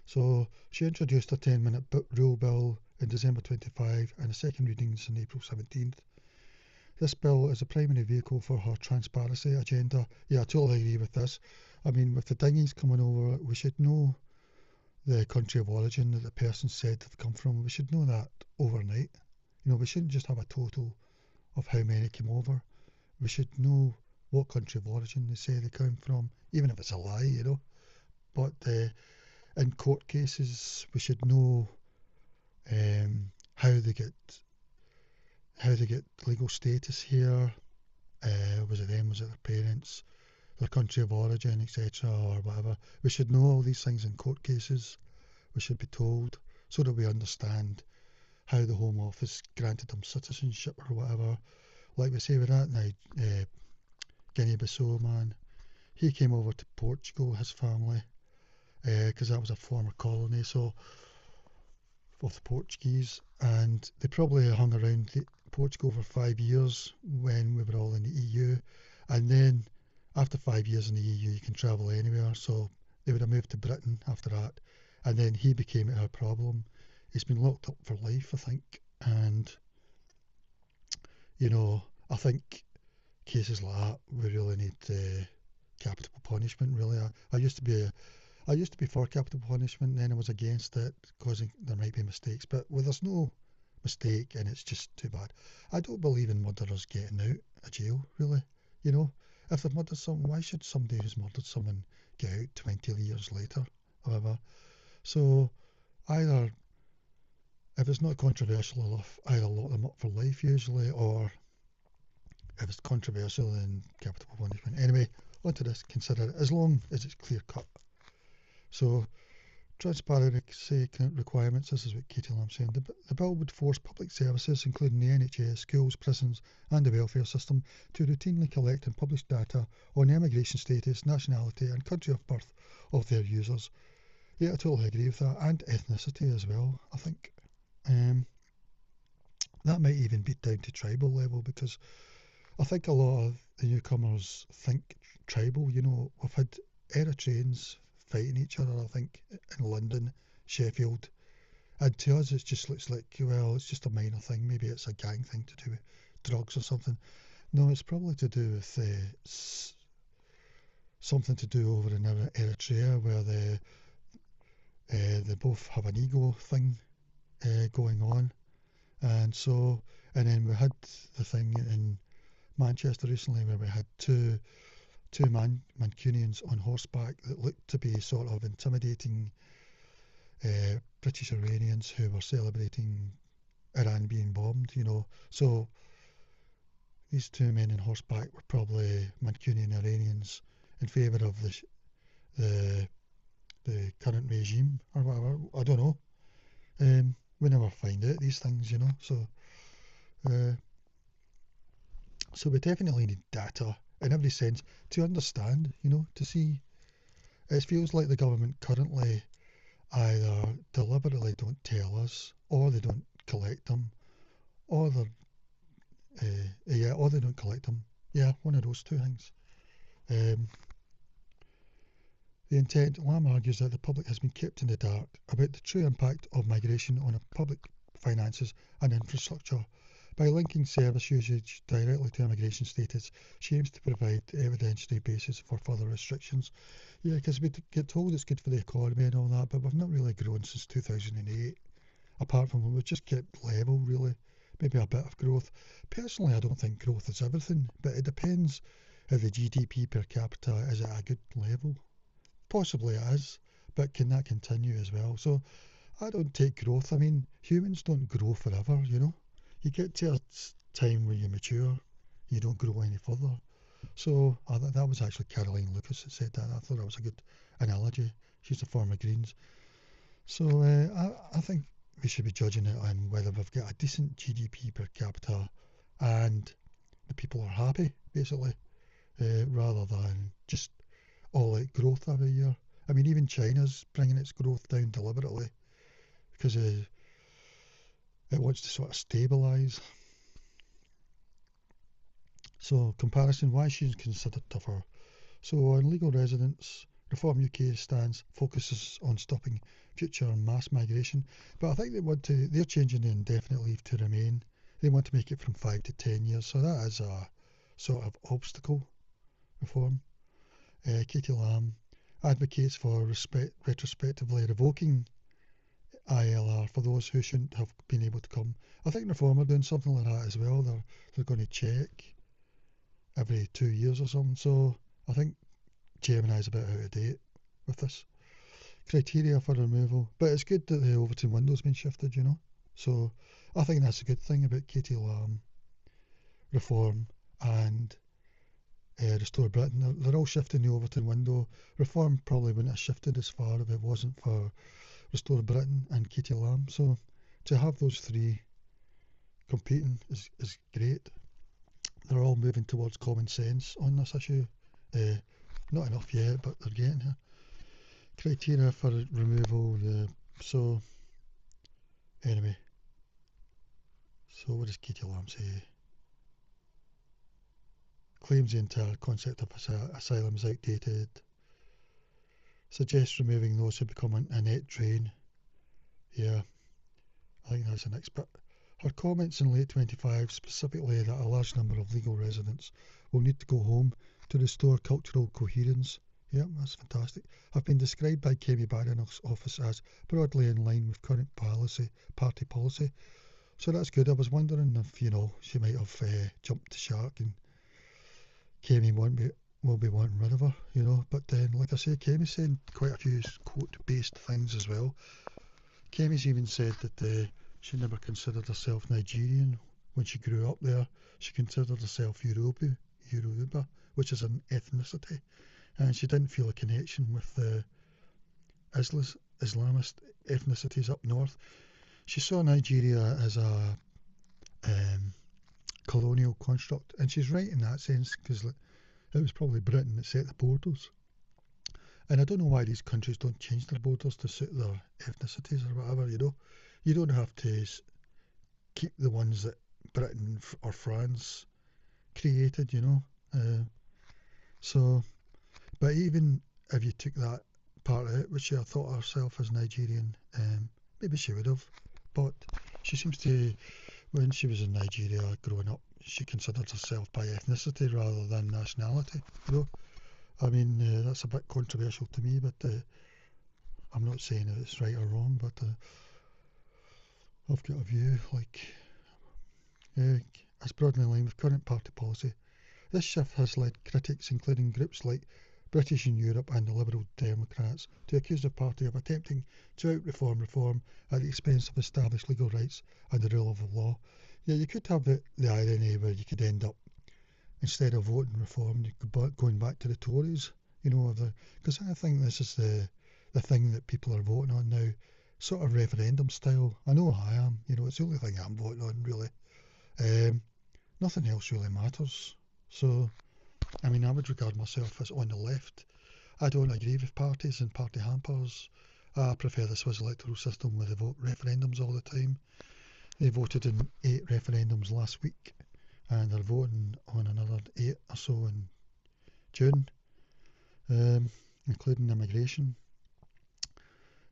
So she introduced a 10-minute rule bill in December 25 and a second reading is on April 17th. This bill is a primary vehicle for her transparency agenda. Yeah, I totally agree with this. I mean, with the dinghies coming over, we should know the country of origin that the person said they've come from. We should know that overnight. We shouldn't just have a total of how many came over. We should know what country of origin they say they come from, even if it's a lie, But in court cases, we should know how they get legal status here. Was it them? Was it their parents? Their country of origin, etc., or whatever. We should know all these things in court cases. We should be told so that we understand how the Home Office granted them citizenship or whatever. Like we say with that now, Guinea-Bissau man, he came over to Portugal, his family, because that was a former colony of the Portuguese, and they probably hung around Portugal for 5 years when we were all in the EU, and then after 5 years in the EU you can travel anywhere, so they would have moved to Britain after that, and then he became our problem. He's been locked up for life, I think, and I think cases like that, we really need capital punishment, really. I used to be for capital punishment, then I was against it because there might be mistakes, but where there's no mistake and it's just too bad. I don't believe in murderers getting out of jail, really. If they've murdered someone, why should somebody who's murdered someone get out 20 years later, however? So either, if it's not controversial enough, either lock them up for life usually, or if it's controversial, then capital punishment. Anyway, onto this, consider it, as long as it's clear cut. So, transparency requirements, this is what Katie Lam saying. The bill would force public services, including the NHS, schools, prisons and the welfare system, to routinely collect and publish data on the immigration status, nationality and country of birth of their users. Yeah, I totally agree with that, and ethnicity as well. I think um, that might even be down to tribal level, because I think a lot of the newcomers think tribal. You know, we've had Eritreans fighting each other, I think, in London, Sheffield, and to us it just looks like, well, it's just a minor thing. Maybe it's a gang thing to do with drugs or something. No, it's probably to do with something to do over in Eritrea, where they both have an ego thing going on, and so, and then we had the thing in Manchester recently where we had two Mancunians on horseback that looked to be sort of intimidating British Iranians who were celebrating Iran being bombed. You know, so these two men on horseback were probably Mancunian Iranians in favour of the the current regime or whatever. I don't know. We never find out these things, you know. Uh, so we definitely need data in every sense to understand, you know, to see. It feels like the government currently either deliberately don't tell us, or they don't collect them, or or they don't collect them. Yeah, one of those two things. Um, the intent, Lam argues that the public has been kept in the dark about the true impact of migration on public finances and infrastructure. By linking service usage directly to immigration status, she aims to provide evidentiary basis for further restrictions. Yeah, because we get told it's good for the economy and all that, but we've not really grown since 2008. Apart from we've just kept level, really. Maybe a bit of growth. Personally, I don't think growth is everything, but it depends if the GDP per capita is at a good level. Possibly it is, but can that continue as well? So I don't take growth. I mean, humans don't grow forever, you know. You get to a time where you mature, you don't grow any further. So that was actually Caroline Lucas that said that. I thought that was a good analogy. She's a former Greens. So I think we should be judging it on whether we've got a decent GDP per capita and the people are happy, basically, rather than just all out growth every year. I mean, even China's bringing its growth down deliberately because it wants to sort of stabilise. So, comparison, why she's considered tougher. So, on legal residence, Reform UK stance focuses on stopping future mass migration, but I think they're changing the indefinite leave to remain. They want to make it from 5 to 10 years, so that is a sort of obstacle reform. Katie Lam advocates for retrospectively revoking ILR for those who shouldn't have been able to come. I think Reform are doing something like that as well. They're going to check every 2 years or something. So I think Gemini's a bit out of date with this criteria for removal. But it's good that the Overton window's been shifted, you know. So I think that's a good thing about Katie Lam, Reform, and Restore Britain. They're all shifting the Overton window. Reform probably wouldn't have shifted as far if it wasn't for Restore Britain and Katie Lam. So to have those three competing is great. They're all moving towards common sense on this issue. Uh, Not enough yet, but they're getting here. Criteria for removal. So anyway, so what does Katie Lam say? Claims the entire concept of asylum is outdated. Suggests removing those who become a net drain. Yeah, I think that's the next bit. Her comments in late 25 specifically that a large number of legal residents will need to go home to restore cultural coherence. Yeah, that's fantastic. Have been described by Kemi Badenoch's office as broadly in line with current party policy. So that's good. I was wondering if, you know, she might have jumped the shark and Kemi will be wanting rid of her, you know. But then, like I say, Kemi's saying quite a few quote-based things as well. Kemi's even said that she never considered herself Nigerian when she grew up there. She considered herself Yoruba, which is an ethnicity, and she didn't feel a connection with the Islamist ethnicities up north. She saw Nigeria as a colonial construct, and she's right in that sense, because it was probably Britain that set the borders. And I don't know why these countries don't change their borders to suit their ethnicities or whatever, you know. You don't have to keep the ones that Britain or France created, you know. So, but even if you took that part out, which she thought herself as Nigerian, maybe she would have. But she seems to, when she was in Nigeria growing up, she considered herself by ethnicity rather than nationality. You know, I mean, that's a bit controversial to me, but I'm not saying that it's right or wrong, but I've got a view, like, as broadly in line with current party policy. This shift has led critics, including groups like British in Europe and the Liberal Democrats, to accuse the party of attempting to out-reform at the expense of established legal rights and the rule of law. Yeah, you could have the irony where you could end up, instead of voting reform, you could going back to the Tories, you know, because I think this is the thing that people are voting on now, sort of referendum style. I know I am, you know, it's the only thing I'm voting on, really. Nothing else really matters. So, I mean, I would regard myself as on the left. I don't agree with parties and party hampers. I prefer the Swiss electoral system where they vote referendums all the time. They voted in 8 referendums last week, and they're voting on another 8 or so in June, including immigration.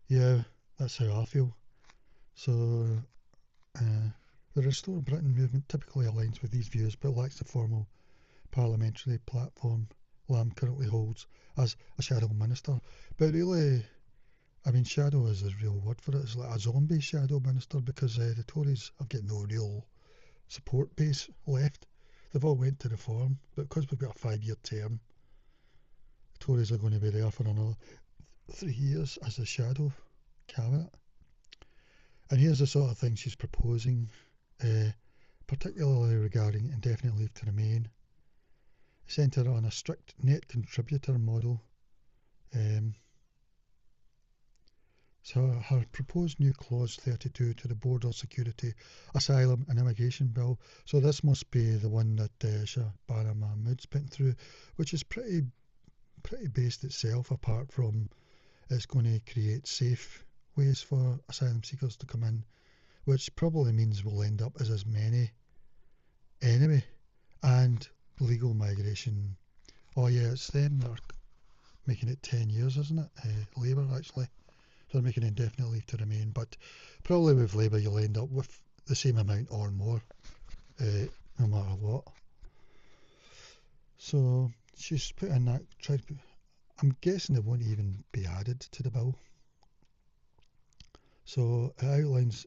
Yeah, that's how I feel. So, the Restore Britain movement typically aligns with these views, but lacks the formal parliamentary platform Lam currently holds as a shadow minister. But really, I mean, shadow is the real word for it. It's like a zombie shadow minister, because the Tories have got no real support base left. They've all went to reform, but because we've got a 5-year term, the Tories are going to be there for another 3 years as a shadow cabinet. And here's the sort of thing she's proposing, particularly regarding indefinite leave to remain. Centre on a strict net contributor model. So her proposed new clause 32 to the Border Security, Asylum and Immigration Bill. So this must be the one that Shabana Mahmood's putting through, which is pretty based itself, apart from it's going to create safe ways for asylum seekers to come in, which probably means we'll end up as many anyway. And legal migration, oh yeah, it's them that are making it 10 years, isn't it? Labour, actually. They're making indefinite leave to remain, but probably with Labour you'll end up with the same amount or more, no matter what. So she's put in that, I'm guessing it won't even be added to the bill. So Lam's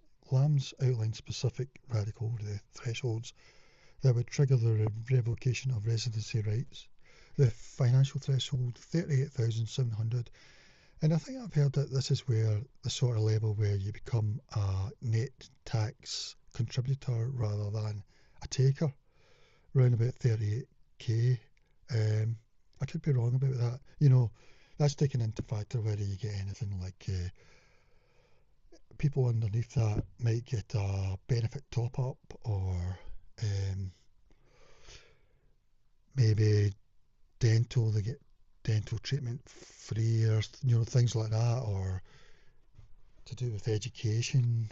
outlines specific radical thresholds that would trigger the revocation of residency rights. The financial threshold, 38,700. And I think I've heard that this is where the sort of level where you become a net tax contributor rather than a taker, around about 38k. I could be wrong about that. You know, that's taken into factor whether you get anything like people underneath that might get a benefit top up, or maybe dental, they get dental treatment free, or you know, things like that, or to do with education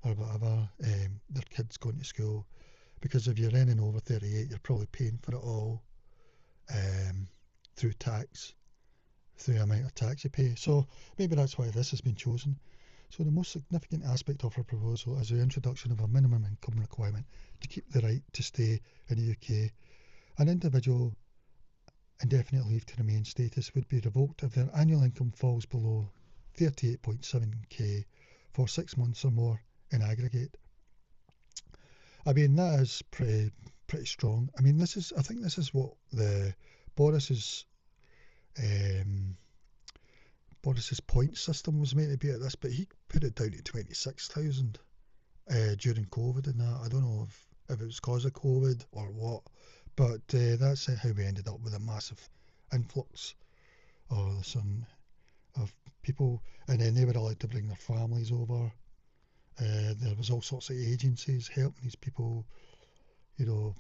or whatever, their kids going to school. Because if you're earning over 38, you're probably paying for it all through tax, through the amount of tax you pay. So maybe that's why this has been chosen. So the most significant aspect of her proposal is the introduction of a minimum income requirement to keep the right to stay in the UK. An individual indefinite leave to remain status would be revoked if their annual income falls below 38.7k for 6 months or more in aggregate. I mean, that is pretty strong. I mean, I think this is what the Boris's point system was meant to be at this, but he put it down to 26,000 during COVID and that. I don't know if it was because of COVID or what, but that's how we ended up with a massive influx of people, and then they were allowed to bring their families over. There was all sorts of agencies helping these people, you know,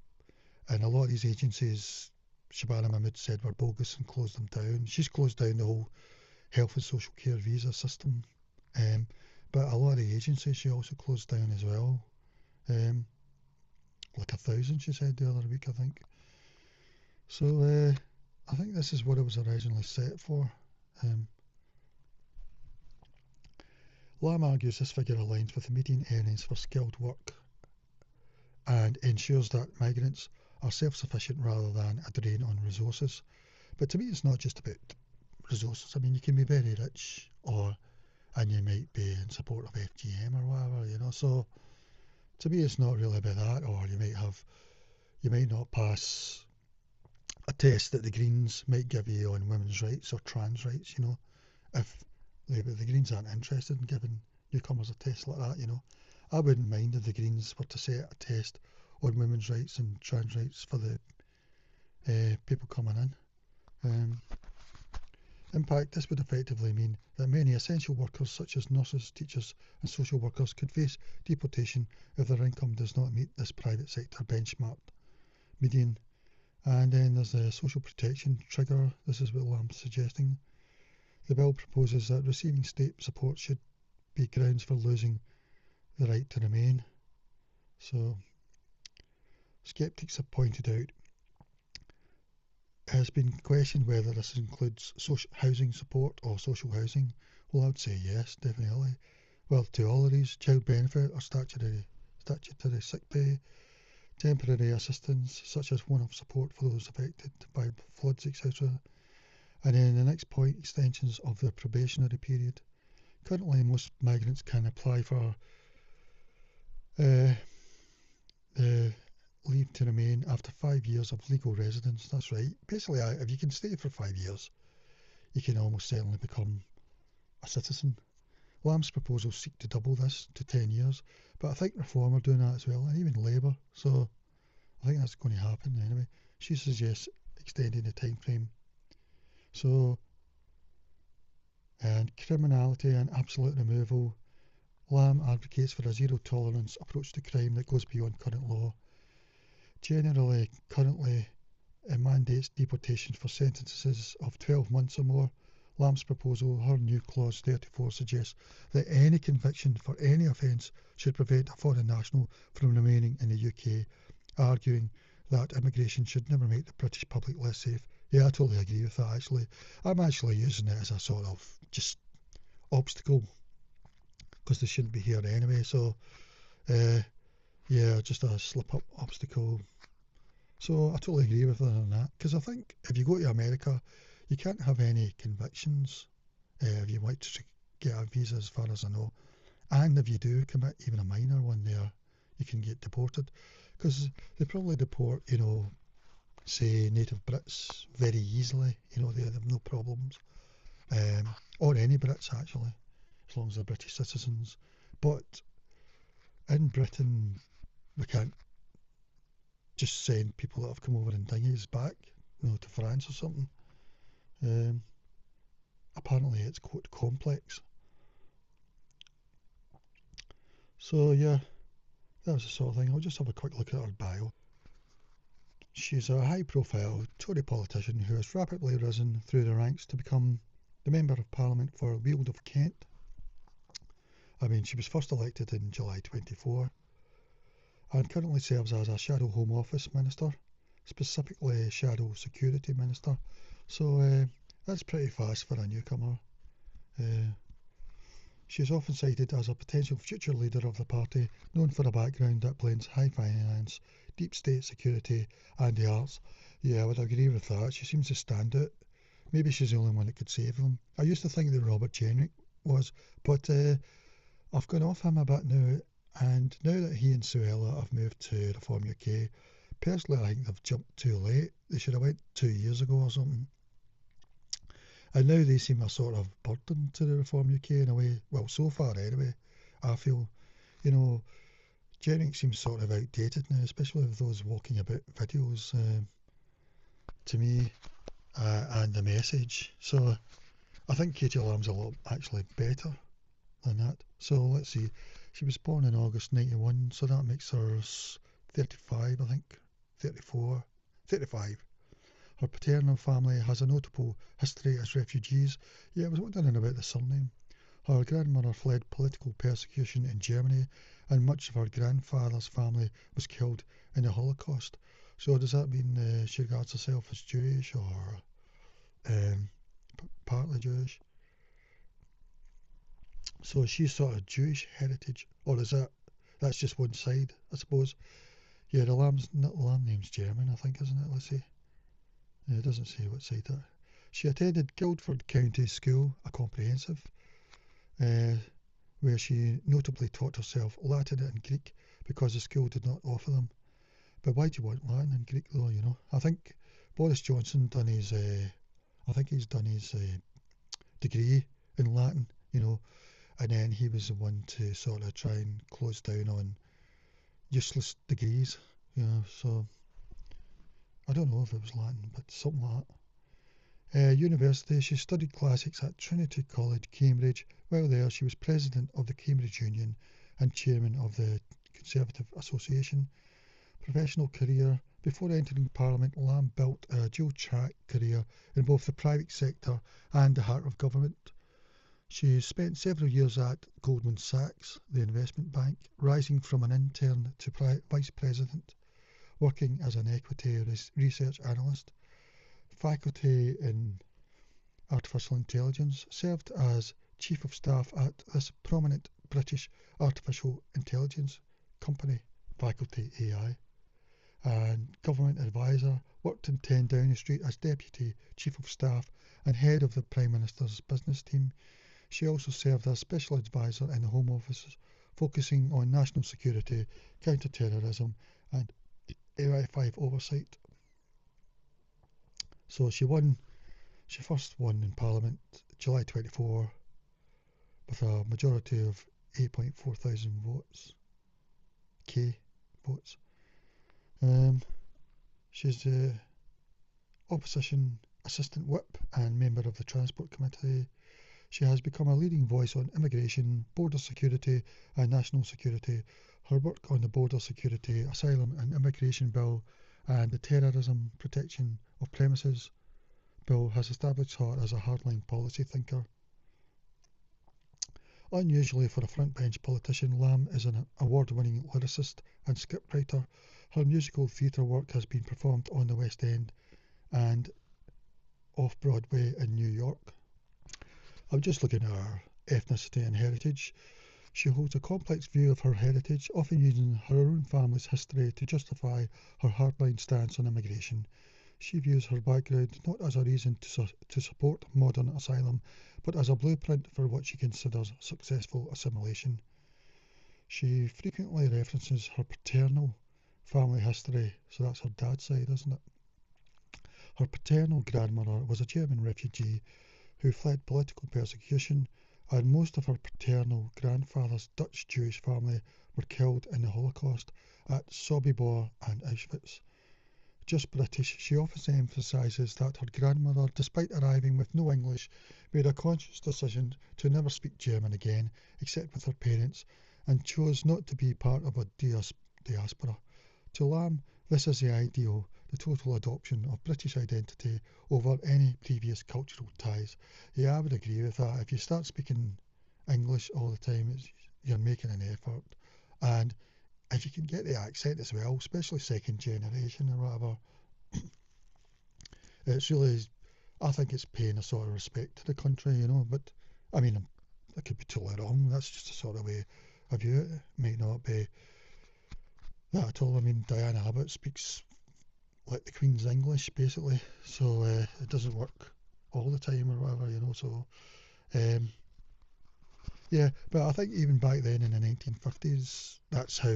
and a lot of these agencies Shabana Mahmood said were bogus and closed them down. She's closed down the whole health and social care visa system. But a lot of the agencies she also closed down as well. Like 1,000, she said the other week, I think. So I think this is what it was originally set for. Lam argues this figure aligns with the median earnings for skilled work and ensures that migrants are self-sufficient rather than a drain on resources. But to me, it's not just about resources. I mean, you can be very rich, and you might be in support of FGM or whatever, you know. So to me, it's not really about that. Or you might not pass a test that the Greens might give you on women's rights or trans rights, you know, if the Greens aren't interested in giving newcomers a test like that, you know. I wouldn't mind if the Greens were to set a test on women's rights and trans rights for the people coming in. In fact, this would effectively mean that many essential workers such as nurses, teachers and social workers could face deportation if their income does not meet this private sector benchmark median. And then there's the social protection trigger. This is what Lam's suggesting. The bill proposes that receiving state support should be grounds for losing the right to remain. So, sceptics have pointed out it has been questioned whether this includes social housing support or social housing. Well, I would say yes, definitely. Well, to all of these, child benefit or statutory sick pay, temporary assistance such as one-off support for those affected by floods, etc. And then the next point, extensions of the probationary period. Currently, most migrants can apply for the leave to remain after 5 years of legal residence. That's right. Basically, if you can stay for 5 years, you can almost certainly become a citizen. Lam's proposals seek to double this to 10 years, but I think Reform are doing that as well, and even Labour. So I think that's going to happen anyway. She suggests extending the time frame. So, and criminality and absolute removal. Lam advocates for a zero-tolerance approach to crime that goes beyond current law. Generally, currently, it mandates deportation for sentences of 12 months or more. Lam's proposal, her new clause 34, suggests that any conviction for any offence should prevent a foreign national from remaining in the UK, arguing that immigration should never make the British public less safe. Yeah, I totally agree with that, actually. I'm actually using it as a sort of just obstacle, because they shouldn't be here anyway. So, yeah, just a slip-up obstacle. So I totally agree with her on that, because I think if you go to America, you can't have any convictions if you want to get a visa, as far as I know. And if you do commit even a minor one there, you can get deported, because they probably deport, you know, say native Brits very easily. You know, they have no problems, or any Brits actually, as long as they're British citizens. But in Britain, we can't just send people that have come over in dinghies back, you know, to France or something. Apparently it's quite complex. So yeah, that was the sort of thing. I'll just have a quick look at her bio. She's a high-profile Tory politician who has rapidly risen through the ranks to become the Member of Parliament for Weald of Kent. I mean, she was first elected in July 24 and currently serves as a Shadow Home Office Minister, specifically Shadow Security Minister. So that's pretty fast for a newcomer. She is often cited as a potential future leader of the party, known for a background that blends high finance, deep state security and the arts. Yeah, I would agree with that. She seems to stand out. Maybe she's the only one that could save them. I used to think that Robert Jenrick was, but I've gone off him a bit now, and now that he and Suella have moved to Reform UK, personally I think they've jumped too late. They should have went 2 years ago or something. And now they seem a sort of burden to the Reform UK in a way. Well, so far anyway, I feel. You know, Jenrick seems sort of outdated now, especially with those walking about videos, to me, and the message. So I think Katie Lam's a lot actually better than that. So let's see. She was born in August 91, so that makes her 35, I think. 34. 35. Her paternal family has a notable history as refugees. Yeah, I was wondering about the surname. Her grandmother fled political persecution in Germany, and much of her grandfather's family was killed in the Holocaust. So does that mean she regards herself as Jewish or um, partly Jewish? So she's sort of Jewish heritage, or is that's just one side, I suppose? Yeah, the lamb name's German, I think, isn't it? Let's see. Yeah, it doesn't say what side that. She attended Guildford County School, a comprehensive, uh, where she notably taught herself Latin and Greek because the school did not offer them. But why do you want Latin and Greek though? You know, I think Boris Johnson done his, I think he's done his degree in Latin. You know, and then he was the one to sort of try and close down on useless degrees. You know, so I don't know if it was Latin, but something like that. University, she studied classics at Trinity College, Cambridge. While there, she was president of the Cambridge Union and chairman of the Conservative Association. Professional career. Before entering Parliament, Lam built a dual-track career in both the private sector and the heart of government. She spent several years at Goldman Sachs, the investment bank, rising from an intern to vice president, working as an equity research analyst. Faculty in artificial intelligence, served as chief of staff at this prominent British artificial intelligence company, Faculty AI, and government advisor, worked in 10 Downing Street as deputy chief of staff and head of the Prime Minister's business team. She also served as special advisor in the Home Office, focusing on national security, counter-terrorism and AI5 oversight. So she first won in Parliament July 24 with a majority of 8.4 thousand votes. She's the opposition assistant whip and member of the Transport Committee. She has become a leading voice on immigration, border security and national security. Her work on the Border Security, Asylum and Immigration Bill and the Terrorism Protection of Premises Bill has established her as a hardline policy thinker. Unusually for a frontbench politician, Lam is an award-winning lyricist and scriptwriter. Her musical theatre work has been performed on the West End and off-Broadway in New York. I'm just looking at her ethnicity and heritage. She holds a complex view of her heritage, often using her own family's history to justify her hardline stance on immigration. She views her background not as a reason to support modern asylum, but as a blueprint for what she considers successful assimilation. She frequently references her paternal family history, so that's her dad's side, isn't it? Her paternal grandmother was a German refugee who fled political persecution, and most of her paternal grandfather's Dutch Jewish family were killed in the Holocaust at Sobibor and Auschwitz. Just British, she often emphasises that her grandmother, despite arriving with no English, made a conscious decision to never speak German again, except with her parents, and chose not to be part of a diaspora. To Lam, this is the ideal, the total adoption of British identity over any previous cultural ties. Yeah, I would agree with that. If you start speaking English all the time, you're making an effort. And if you can get the accent as well, especially second generation or whatever, it's really, I think it's paying a sort of respect to the country, you know. But I mean, I could be totally wrong. That's just the sort of way I view it. It might not be that at all. I mean, Diana Abbott speaks like the Queen's English, basically, so it doesn't work all the time or whatever, you know. So, yeah, but I think even back then in the 1950s, that's how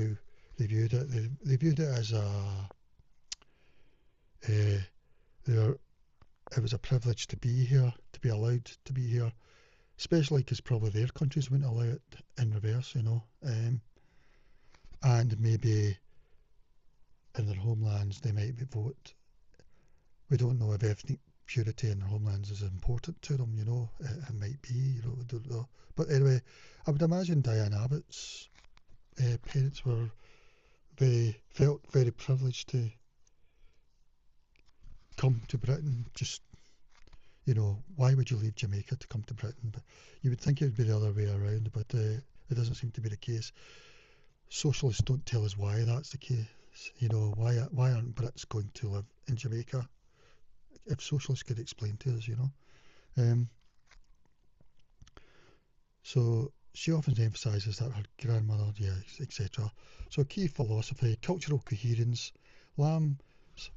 they viewed it. They viewed it as it was a privilege to be here, to be allowed to be here, especially because probably their countries wouldn't allow it in reverse, you know. And maybe in their homelands they might vote. We don't know if ethnic purity in their homelands is important to them, you know. It might be, you know, we don't know. But anyway, I would imagine Diane Abbott's parents felt very privileged to come to Britain, just, you know, why would you leave Jamaica to come to Britain? But you would think it would be the other way around, but it doesn't seem to be the case. Socialists don't tell us why that's the case. You know, why aren't Brits going to live in Jamaica? If socialists could explain to us, you know. So she often emphasises that her grandmother, etc. So key philosophy, cultural coherence. Lamb's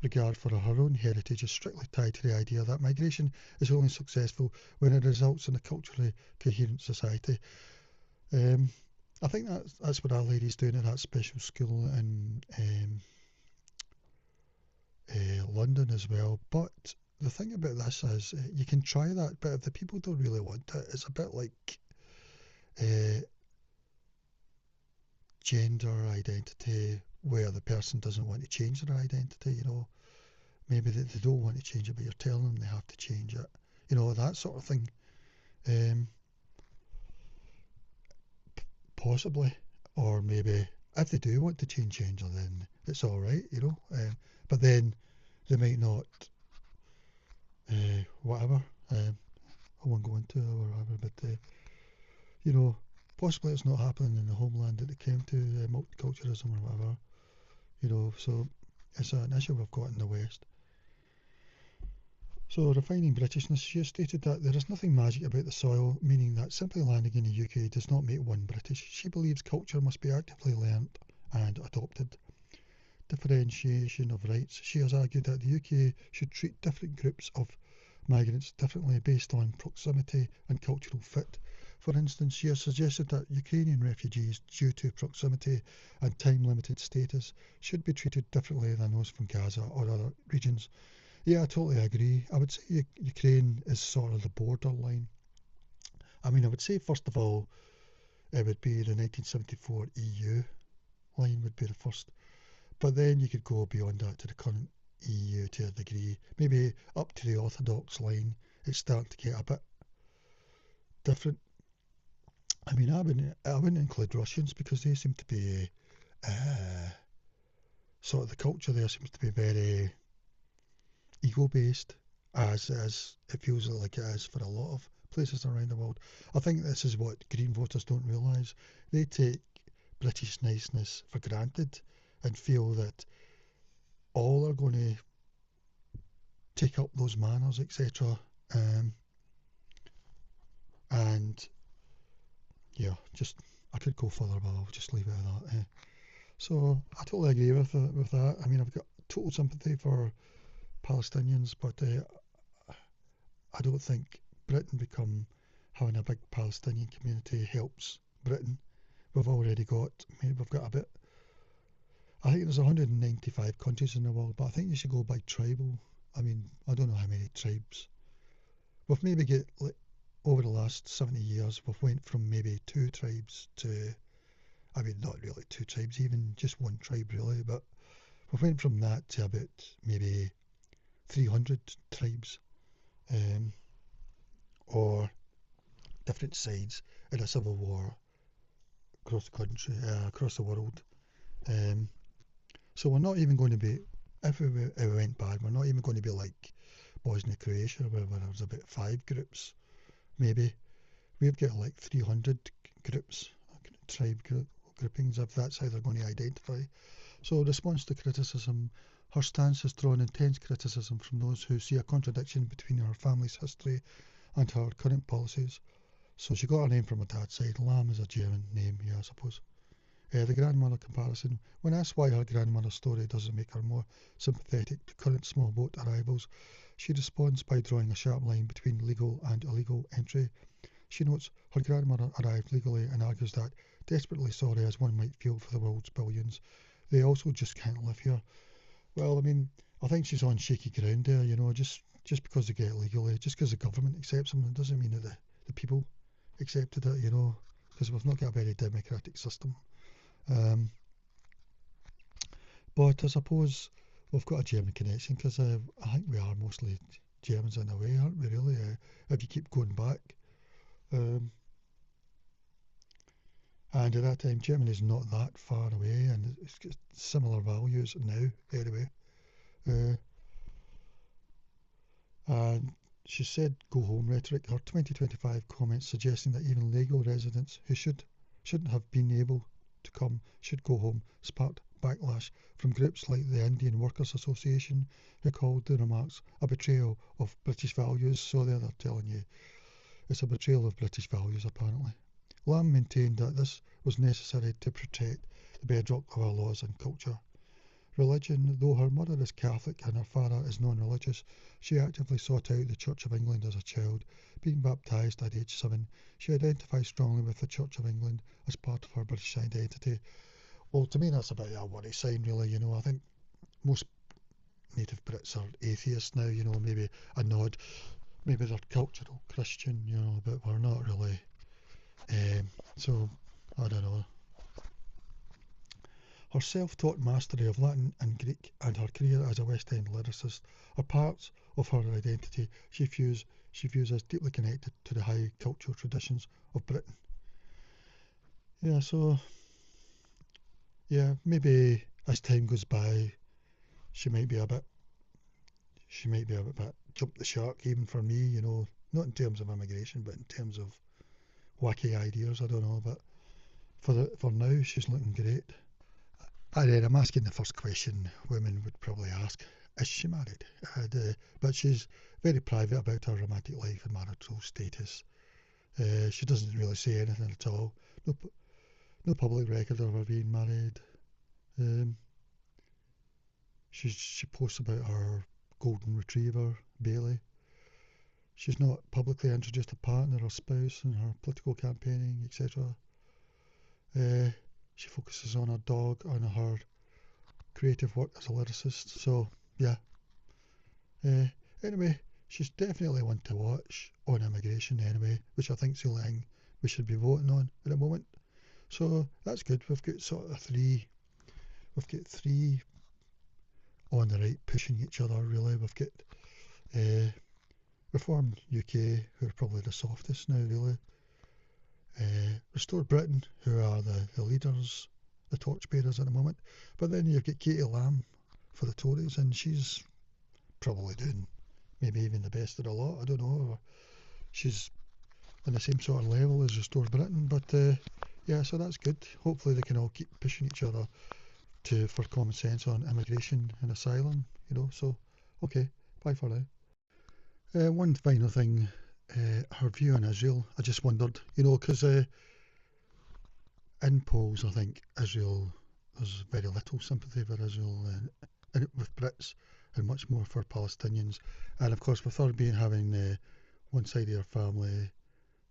regard for her own heritage is strictly tied to the idea that migration is only successful when it results in a culturally coherent society. I think that's what our lady's doing at that special school in London as well. But the thing about this is you can try that, but if the people don't really want it, it's a bit like gender identity where the person doesn't want to change their identity, you know. Maybe they don't want to change it, but you're telling them they have to change it. You know, that sort of thing. Possibly. Or maybe if they do want to change gender, then it's all right, you know. But then they might not, whatever. I won't go into it or whatever, but, you know, possibly it's not happening in the homeland that they came to, multiculturalism or whatever, you know, so it's an issue we've got in the West. So refining Britishness, she has stated that there is nothing magic about the soil, meaning that simply landing in the UK does not make one British. She believes culture must be actively learnt and adopted. Differentiation of rights. She has argued that the UK should treat different groups of migrants differently based on proximity and cultural fit. For instance, she has suggested that Ukrainian refugees, due to proximity and time-limited status, should be treated differently than those from Gaza or other regions. Yeah, I totally agree. I would say Ukraine is sort of the borderline. I mean, I would say, first of all, it would be the 1974 EU line would be the first. But then you could go beyond that to the current EU to a degree. Maybe up to the Orthodox line, it's starting to get a bit different. I mean, I wouldn't include Russians because they seem to be, sort of the culture there seems to be very ego-based, as it feels like it is for a lot of places around the world. I think this is what Green voters don't realise. They take British niceness for granted and feel that all are going to take up those manners, etc. And yeah, just I could go further, but I'll just leave it at that. So I totally agree with that. I mean, I've got total sympathy for Palestinians, but I don't think Britain having a big Palestinian community helps Britain. We've already got, we've got a bit. I think there's 195 countries in the world, but I think you should go by tribal. I mean, I don't know how many tribes. We've maybe over the last 70 years, we've went from maybe 2 tribes to, I mean, not really 2 tribes, even just 1 tribe really, but we went from that to about maybe 300 tribes, or different sides in a civil war across the country, across the world. So we're not even going to be, if it went bad, we're not even going to be like Bosnia Croatia, where there's about 5 groups, maybe. We've got like 300 groups, tribe groupings, if that's how they're going to identify. So, response to criticism, her stance has drawn intense criticism from those who see a contradiction between her family's history and her current policies. So she got her name from her dad's side. Lam is a German name, yeah, I suppose. The grandmother comparison. When asked why her grandmother's story doesn't make her more sympathetic to current small boat arrivals, she responds by drawing a sharp line between legal and illegal entry. She notes her grandmother arrived legally and argues that, desperately sorry as one might feel for the world's billions, they also just can't live here. Well, I mean, I think she's on shaky ground there, you know, just because they get legally, just because the government accepts them, it doesn't mean that the people accepted it, you know, because we've not got a very democratic system. But I suppose we've got a German connection because I think we are mostly Germans in a way, aren't we, really, if you keep going back. And at that time, Germany's not that far away, and it's got similar values now, anyway. And she said go home rhetoric. Her 2025 comments suggesting that even legal residents who shouldn't have been able to come should go home sparked backlash from groups like the Indian Workers Association, who called the remarks a betrayal of British values. So they're telling you it's a betrayal of British values, apparently. Lam maintained that this was necessary to protect the bedrock of our laws and culture. Religion. Though her mother is Catholic and her father is non-religious, she actively sought out the Church of England as a child. Being baptised at age 7, she identifies strongly with the Church of England as part of her British identity. Well, to me that's a bit of a worry sign, really. I think most native Brits are atheists now, maybe a nod, maybe they're cultural Christian, but we're not really. So, I don't know. Her self-taught mastery of Latin and Greek and her career as a West End lyricist are parts of her identity she views as deeply connected to the high cultural traditions of Britain. Maybe as time goes by, she might be a bit jump the shark even for me, not in terms of immigration, but in terms of wacky ideas. I don't know, but for now, she's looking great. And then I'm asking the first question women would probably ask: is she married? But she's very private about her romantic life and marital status. She doesn't really say anything at all. No public record of her being married. She posts about her golden retriever, Bailey. She's not publicly introduced a partner or spouse in her political campaigning, etc. She focuses on her dog and her creative work as a lyricist. So, yeah. Anyway, she's definitely one to watch on immigration anyway, which I think is the only thing we should be voting on at the moment. So that's good. We've got three on the right pushing each other, really. We've got Reform UK, who are probably the softest now, really. Restore Britain, who are the leaders, the torchbearers at the moment. But then you've got Katie Lam for the Tories, and she's probably doing maybe even the best of the lot. I don't know. She's on the same sort of level as Restore Britain, but so that's good. Hopefully they can all keep pushing each other for common sense on immigration and asylum, So, okay, bye for now. One final thing, her view on Israel. I just wondered, because in polls, I think there's very little sympathy for Israel with Brits, and much more for Palestinians. And of course, with her having one side of her family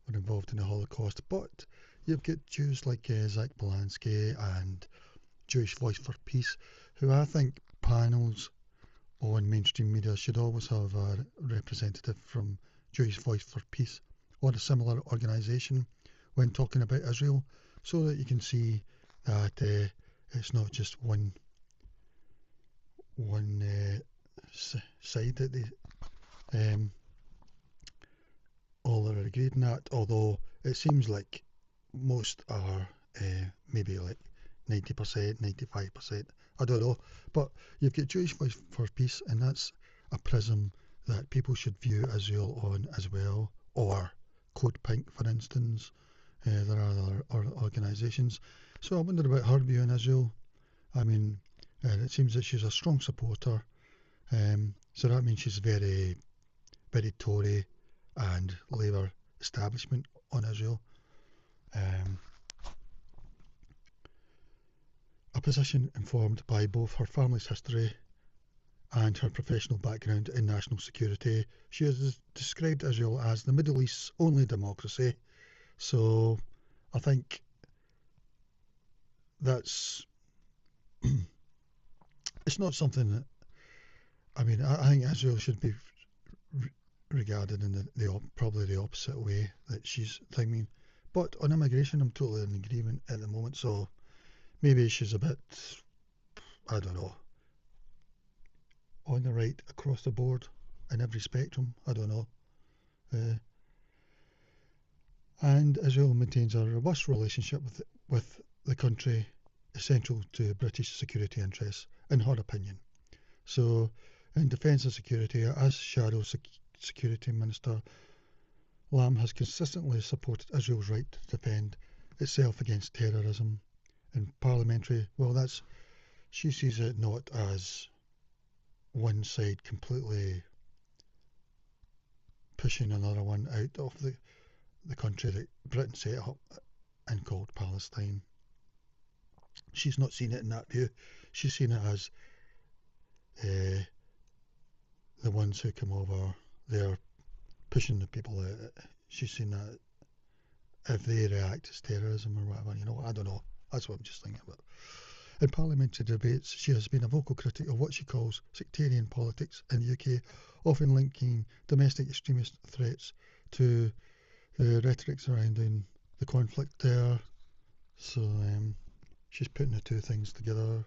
were involved in the Holocaust, but you've got Jews like Zach Balansky and Jewish Voice for Peace, who I think panels on mainstream media should always have a representative from Jewish Voice for Peace or a similar organisation when talking about Israel, so that you can see that it's not just one side that they all are agreed on that, although it seems like most are maybe like 90%, 95%, I don't know. But you've got Jewish Voice for Peace, and that's a prism that people should view Israel on as well, or Code Pink, for instance. There are other organisations. So I wondered about her view on Israel. I mean, it seems that she's a strong supporter. So that means she's very, very Tory and Labour establishment on Israel. A position informed by both her family's history and her professional background in national security. She has described Israel as the Middle East's only democracy. So I think that's it's not something that I think Israel should be regarded in probably the opposite way that she's thinking. But on immigration, I'm totally in agreement at the moment. So maybe she's a bit, I don't know, on the right across the board in every spectrum. I don't know. And Israel maintains a robust relationship with the country, essential to British security interests, in her opinion. So, in defence and security, as shadow Security Minister Lam has consistently supported Israel's right to defend itself against terrorism. In parliamentary, she sees it not as one side completely pushing another one out of the country that Britain set up and called Palestine. She's not seen it in that view. She's seen it as the ones who come over, they're pushing the people out. She's seen that if they react as terrorism or whatever, I don't know. That's what I'm just thinking about. In parliamentary debates, she has been a vocal critic of what she calls sectarian politics in the UK, often linking domestic extremist threats to the rhetoric surrounding the conflict there. So she's putting the two things together.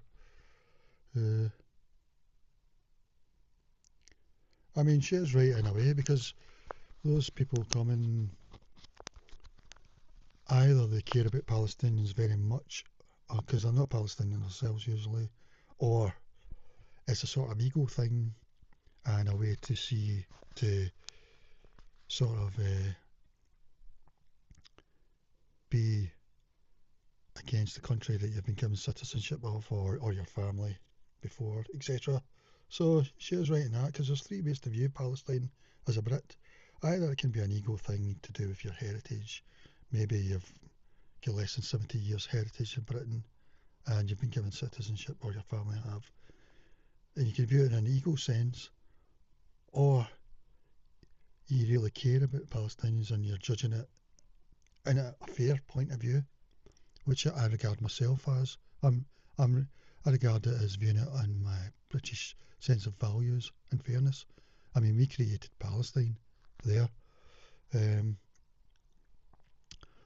She is right in a way, because those people coming, either they care about Palestinians very much, because they're not Palestinian themselves usually, or it's a sort of ego thing and a way to sort of be against the country that you've been given citizenship of, or your family before, etc. So she is right in that, because there's three ways to view Palestine as a Brit. Either it can be an ego thing to do with your heritage. Maybe you've got less than 70 years heritage in Britain and you've been given citizenship, or your family have. And you can view it in an ego sense, or you really care about Palestinians and you're judging it in a fair point of view, which I regard myself as. I regard it as viewing it on my British sense of values and fairness. We created Palestine there.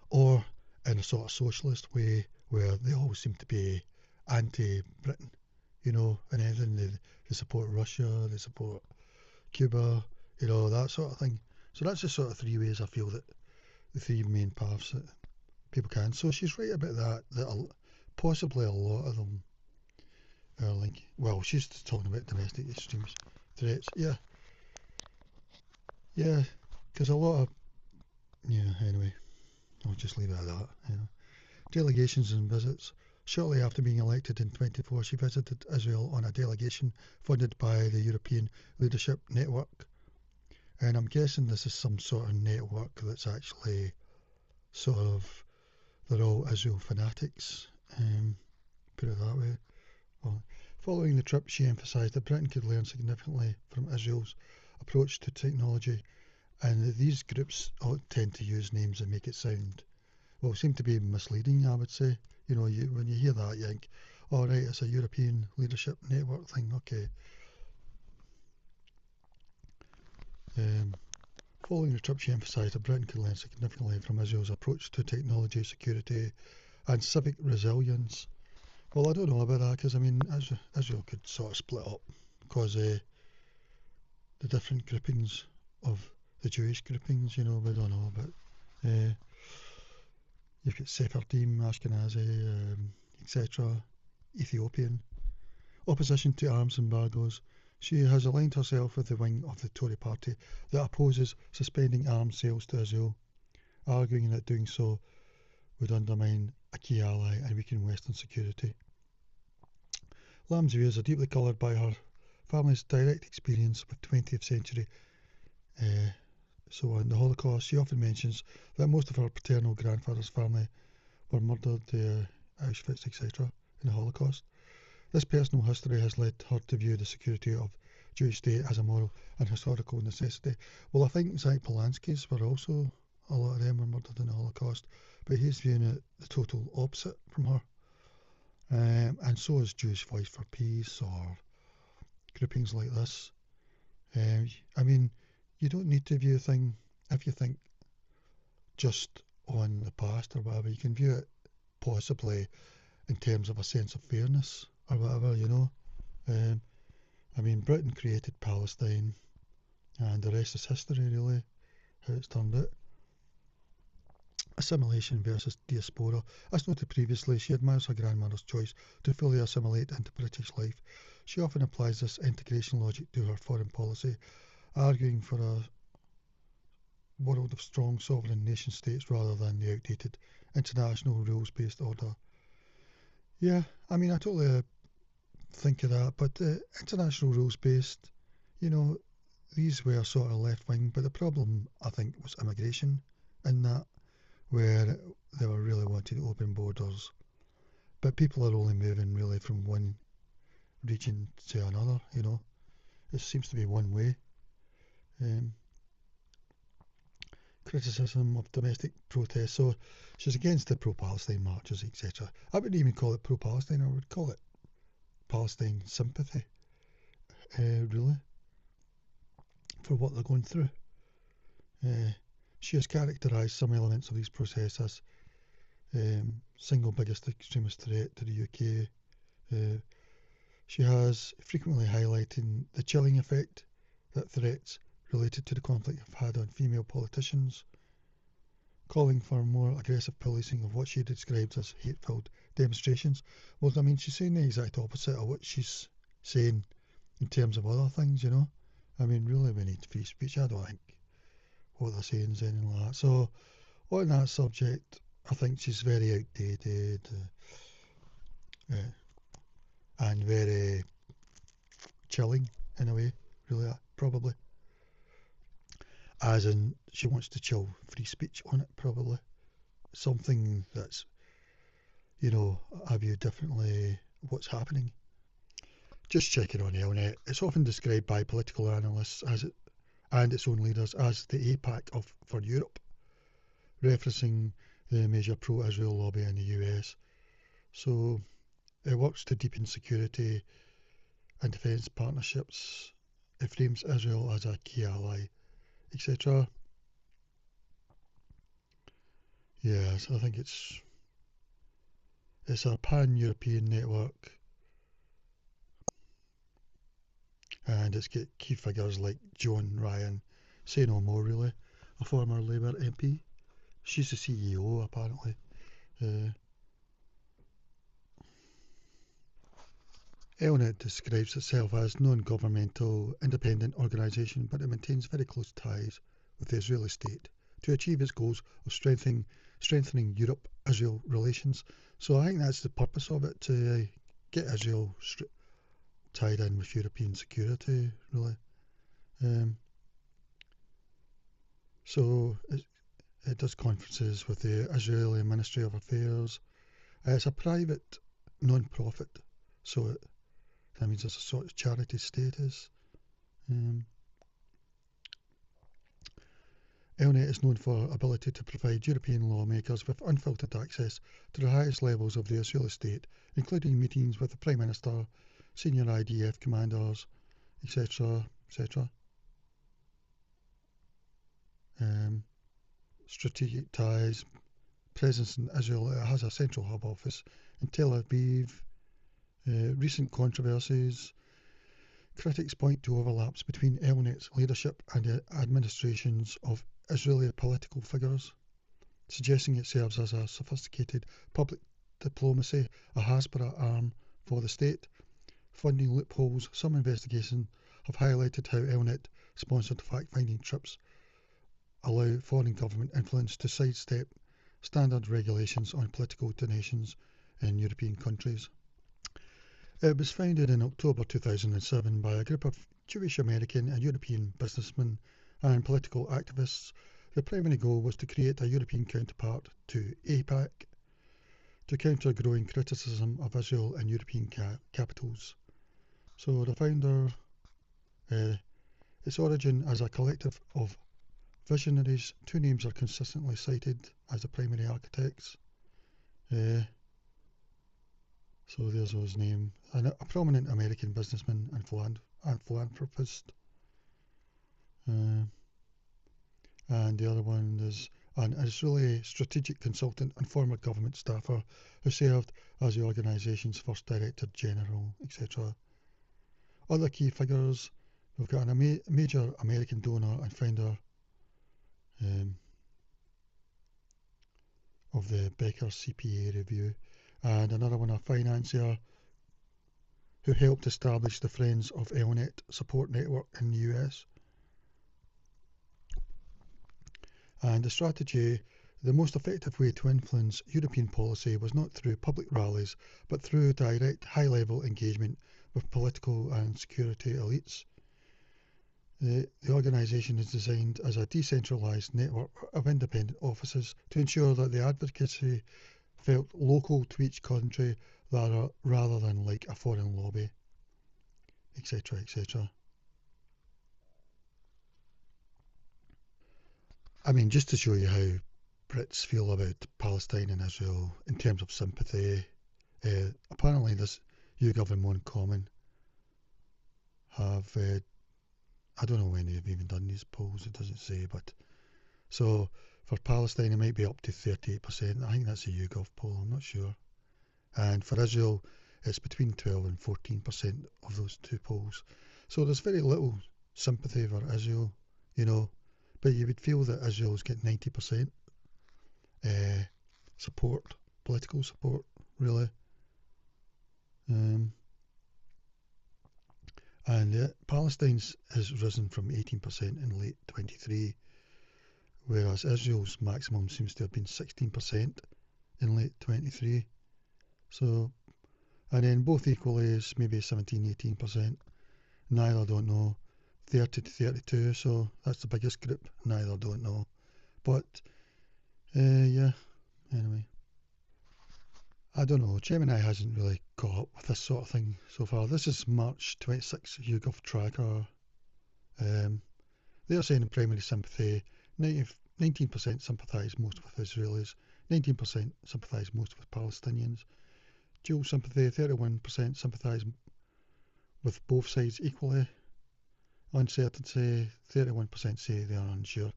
Or in a sort of socialist way, where they all seem to be anti-Britain, and anything, they support Russia, they support Cuba, that sort of thing. So that's the sort of three ways I feel that the three main paths that people can. So she's right about that possibly a lot of them are she's talking about domestic extremist threats. Yeah, because a lot of, anyway, I'll just leave it at that. Delegations and visits. Shortly after being elected in 2024, she visited Israel on a delegation funded by the European Leadership Network. And I'm guessing this is some sort of network that's actually sort of, they're all Israel fanatics, put it that way. Well, following the trip, she emphasised that Britain could learn significantly from Israel's approach to technology, and these groups tend to use names that make it seem to be misleading, I would say. When you hear that, you think, all right, it's a European Leadership Network thing, okay. Following the trip, she emphasised that Britain could learn significantly from Israel's approach to technology, security and civic resilience. Well, I don't know about that, because Israel could sort of split up, because the different groupings of the Jewish groupings, we don't know, but you've got Sephardim, Ashkenazi, etc., Ethiopian. Opposition to arms embargoes. She has aligned herself with the wing of the Tory party that opposes suspending arms sales to Israel, arguing that doing so would undermine a key ally and weaken Western security. Lam's views are deeply coloured by her family's direct experience with 20th century. So in the Holocaust, she often mentions that most of her paternal grandfather's family were murdered, Auschwitz, etc., in the Holocaust. This personal history has led her to view the security of Jewish state as a moral and historical necessity. Well, I think Zach Polanski's were also, a lot of them were murdered in the Holocaust, but he's viewing it the total opposite from her. And so is Jewish Voice for Peace, or groupings like this. You don't need to view a thing, if you think just on the past or whatever, you can view it possibly in terms of a sense of fairness or whatever, Britain created Palestine, and the rest is history, really, how it's turned out. Assimilation versus diaspora. As noted previously, she admires her grandmother's choice to fully assimilate into British life. She often applies this integration logic to her foreign policy, arguing for a world of strong sovereign nation states rather than the outdated international rules-based order. Yeah, I mean, I totally think of that, but international rules-based, you know, these were sort of left-wing, but the problem, I think, was immigration in that, where they were really wanting to open borders. But people are only moving really from one region to another, you know. It seems to be one way. Um, Criticism of domestic protests. So she's against the pro-Palestine marches, etc. I wouldn't even call it pro-Palestine. I would call it Palestine sympathy, really, for what they're going through. She has characterised some elements of these protests as single biggest extremist threat to the UK. She has frequently highlighted the chilling effect that threats related to the conflict have had on female politicians, calling for more aggressive policing of what she describes as hate-filled demonstrations. Well, I mean, she's saying the exact opposite of what she's saying in terms of other things, you know. I mean, really, we need free speech. I don't think what they're saying is anything like that. So, on that subject, I think she's very outdated and very chilling in a way, really, probably. As in, she wants to chill free speech on it, probably. Something that's, you know, I view differently what's happening. Just checking on Elnet, it's often described by political analysts and its own leaders as the APAC for Europe, referencing the major pro-Israel lobby in the US. So it works to deepen security and defence partnerships. It frames Israel as a key ally, etc. Yes, I think it's a pan-European network, and it's got key figures like Joan Ryan, say no more really, a former Labour MP. She's the CEO apparently. Elnet describes itself as non-governmental, independent organisation, but it maintains very close ties with the Israeli state to achieve its goals of strengthening Europe-Israel relations. So I think that's the purpose of it, to get Israel tied in with European security, really. So it does conferences with the Israeli Ministry of Affairs. It's a private non-profit, so that means it's a sort of charity status. Elnet is known for ability to provide European lawmakers with unfiltered access to the highest levels of the Israeli state, including meetings with the Prime Minister, senior IDF commanders, etc., etc. Strategic ties, presence in Israel. It has a central hub office in Tel Aviv. Recent controversies. Critics point to overlaps between Elnet's leadership and the administrations of Israeli political figures, suggesting it serves as a sophisticated public diplomacy, a Hasbara arm for the state. Funding loopholes. Some investigations have highlighted how Elnet sponsored fact-finding trips allow foreign government influence to sidestep standard regulations on political donations in European countries. It was founded in October 2007 by a group of Jewish American and European businessmen and political activists. The primary goal was to create a European counterpart to APAC to counter growing criticism of Israel in European capitals. So the founder, its origin as a collective of visionaries. Two names are consistently cited as the primary architects. So there's his name. A prominent American businessman and philanthropist. And the other one is an Israeli strategic consultant and former government staffer who served as the organisation's first Director General, etc. Other key figures, we've got a major American donor and founder of the Becker CPA review, and another one, a financier who helped establish the Friends of Elnet support network in the US. And the strategy, the most effective way to influence European policy was not through public rallies, but through direct high-level engagement with political and security elites. The organisation is designed as a decentralised network of independent offices to ensure that the advocacy felt local to each country rather than like a foreign lobby, etc., etc. I mean, just to show you how Brits feel about Palestine and Israel in terms of sympathy, apparently this YouGov and One Common have, I don't know when they've even done these polls, it doesn't say, but so for Palestine it might be up to 38%. I think that's a YouGov poll, I'm not sure. And for Israel, it's between 12 and 14% of those two polls. So there's very little sympathy for Israel, you know, but you would feel that Israel's got 90% support, political support, really. And Palestine has risen from 18% in late 23, whereas Israel's maximum seems to have been 16% in late 23. So, and then both equally is maybe 17-18%. Neither don't know. 30 to 32, so that's the biggest group. Neither don't know. But, yeah, anyway. I don't know. Gemini hasn't really caught up with this sort of thing so far. This is March 26 YouGov tracker. They're saying in primary sympathy, 19% sympathise most with Israelis, 19% sympathise most with Palestinians. Dual sympathy, 31% sympathise with both sides equally. Uncertainty, 31% say they are unsure.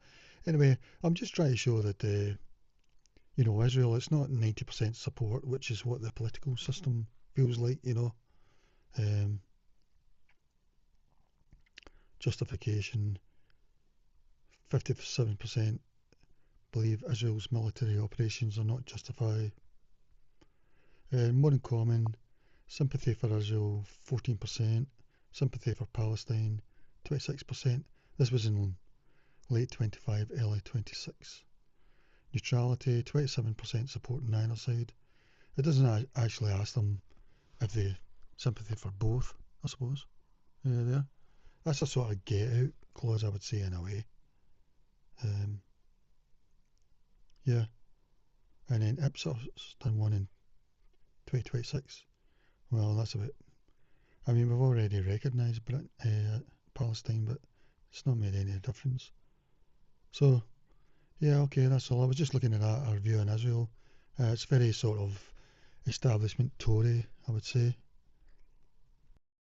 Anyway, I'm just trying to show that you know, Israel, it's not 90% support, which is what the political system feels like, you know. Justification, 57% believe Israel's military operations are not justified. More in common, sympathy for Israel, 14%, sympathy for Palestine, 26%. This was in late 25, early 26. Neutrality, 27% support on either side. It doesn't actually ask them if they sympathy for both, I suppose. There. That's a sort of get out clause, I would say, in a way. Yeah. And then Ipsos done one in 2026. Well, that's a bit. I mean, we've already recognised Palestine, but it's not made any difference. So, yeah, okay, that's all. I was just looking at our view on Israel. It's very sort of establishment Tory, I would say.